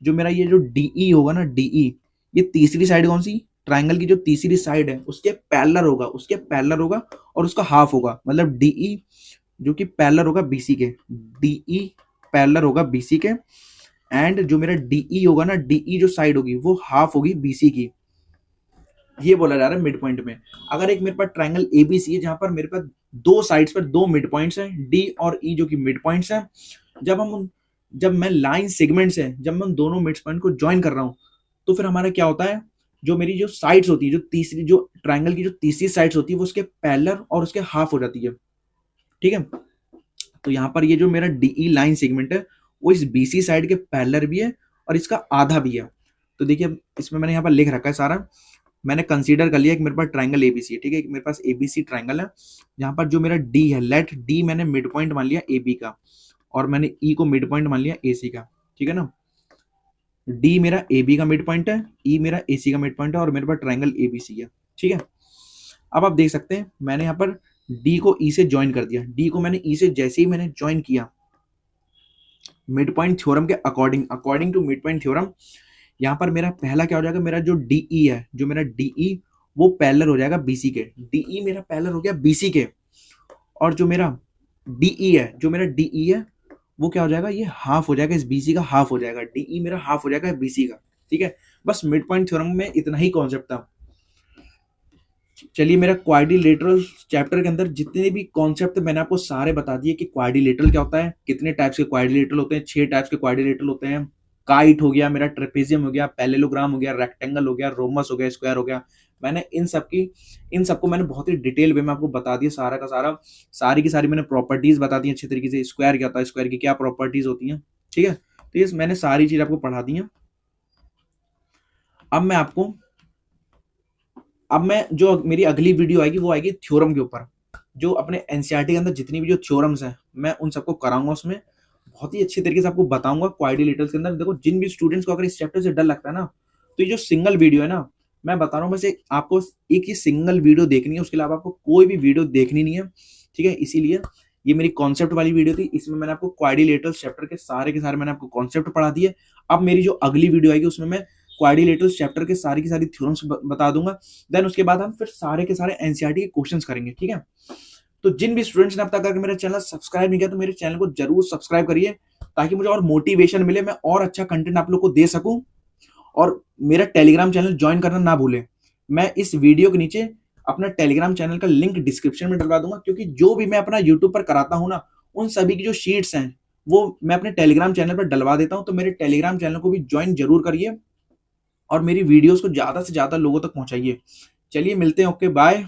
जो मेरा ये जो डीई होगा ना, डीई, ये तीसरी साइड कौन सी? ट्राइंगल की जो तीसरी साइड है उसके पैरेलल होगा, और उसका हाफ होगा। मतलब डीई जो कि पैरेलल होगा बीसी के, डीई पैरेलल होगा बीसी के, एंड जो मेरा डीई होगा ना, डीई जो साइड होगी वो हाफ होगी बीसी की। ये बोला जा रहा है मिड पॉइंट में। अगर एक मेरे पास ट्राइंगल एबीसी है जहां पर मेरे पास दो साइड्स पर दो मिड पॉइंट्स हैं, डी और ई, जो कि मिड पॉइंट्स हैं, जब मैं लाइन सेगमेंट से जब मैं दोनों मिड पॉइंट को ज्वाइन कर रहा हूं, तो फिर हमारा क्या होता है? जो मेरी जो साइड्स होती है, जो तीसरी, जो ट्राइंगल की जो तीसरी साइड्स होती है वो उसके पैरेलल और उसके हाफ हो जाती है, ठीक है। तो यहाँ पर ये जो मेरा डीई लाइन सेगमेंट है वो इस बीसी साइड के पैरेलल भी है और इसका आधा भी है। तो देखिए इसमें मैंने यहाँ पर लिख रखा है सारा, मैंने कंसीडर कर लिया कि मेरे पास ट्राइंगल एबीसी है, ठीक है। मेरे पास एबीसी ट्राइंगल है, जहां पर जो मेरा डी है, लेट डी मैंने मिड पॉइंट मान लिया एबी का, और मैंने ई को मिड पॉइंट मान लिया एसी का, ठीक है ना। डी मेरा एबी का मिड पॉइंट है, ई मेरा एसी का मिड पॉइंट है, और मेरे पास ट्राइंगल एबीसी है, ठीक है। अब आप देख सकते हैं मैंने यहाँ पर डी को ई से ज्वाइन कर दिया। डी को मैंने ई से जैसे ही मैंने ज्वाइन किया, मिड पॉइंट थ्योरम के according to mid point theorem, यहाँ पर मेरा पहला क्या हो जाएगा? मेरा जो डीई है, जो मेरा डीई वो पैरेलल हो जाएगा बीसी के। डीई मेरा पैरेलल हो गया बीसी के, और जो मेरा डीई है वो क्या हो जाएगा? ये हाफ हो जाएगा, इस बीसी का हाफ हो जाएगा। डीई मेरा हाफ हो जाएगा बीसी का, ठीक है। बस मिड पॉइंट थ्योरम में इतना ही कॉन्सेप्ट था। चलिए मेरा क्वाड्रिलेटरल चैप्टर के अंदर जितने भी कॉन्सेप्ट मैंने आपको सारे बता दिए कि क्वाड्रिलेटरल क्या होता है, कितने टाइप्स के क्वाड्रिलेटरल होते हैं। 6 टाइप्स के क्वाड्रिलेटरल होते हैं। काइट हो गया, मेरा ट्रेपेजियम हो गया, पैरेललोग्राम हो गया, रेक्टेंगल हो गया, रोमस हो गया, स्क्वायर हो गया। मैंने इन सबको मैंने बहुत ही डिटेल वे में आपको बता दिया, सारा का सारा, सारी की सारी मैंने प्रॉपर्टीज बता दी अच्छी तरीके से। स्क्वायर क्या होता है, स्क्वायर की क्या प्रॉपर्टीज होती हैं, ठीक है। तो ये मैंने सारी चीज आपको पढ़ा दी है। अब मैं जो मेरी अगली वीडियो आएगी वो आएगी थ्योरम के ऊपर। जो अपने एनसीईआरटी के अंदर जितनी भी जो थ्योरम्स हैं मैं उन सबको कराऊंगा, उसमें बहुत ही अच्छी तरीके से आपको बताऊंगा क्वाड्रिलेटरल्स के अंदर। देखो जिन भी स्टूडेंट्स को अगर इस चैप्टर से डर लगता है ना, तो ये जो सिंगल वीडियो है ना, मैं बता रहा हूँ, बस आपको एक ही सिंगल वीडियो देखनी है, उसके अलावा आपको कोई भी वीडियो देखनी नहीं है, ठीक है। इसीलिए ये मेरी कॉन्सेप्ट वाली वीडियो थी, इसमें मैंने आपको क्वाड्रिलेटरल्स चैप्टर के सारे मैंने आपको कॉन्सेप्ट पढ़ा दिए। अब मेरी जो अगली वीडियो आएगी उसमें मैं क्वाड्रिलेटरल्स चैप्टर के सारी की सारी थ्योरम्स बता दूंगा। देन उसके बाद हम फिर सारे के सारे एनसीईआरटी के क्वेश्चंस करेंगे, ठीक है। तो जिन भी स्टूडेंट्स ने अब तक अगर मेरा चैनल सब्सक्राइब नहीं किया तो मेरे चैनल को जरूर सब्सक्राइब करिए, ताकि मुझे और मोटिवेशन मिले, मैं और अच्छा कंटेंट आप लोग को दे सकूं। और मेरा टेलीग्राम चैनल ज्वाइन करना ना भूलें। मैं इस वीडियो के नीचे अपना टेलीग्राम चैनल का लिंक डिस्क्रिप्शन में डलवा दूंगा, क्योंकि जो भी मैं अपना यूट्यूब पर कराता हूं ना, उन सभी की जो शीट्स हैं वो मैं अपने टेलीग्राम चैनल पर डलवा देता हूं। तो मेरे टेलीग्राम चैनल को भी ज्वाइन जरूर करिए। और मेरी वीडियोस को ज़्यादा से ज़्यादा लोगों तक पहुँचाइए। चलिए मिलते हैं, ओके बाय।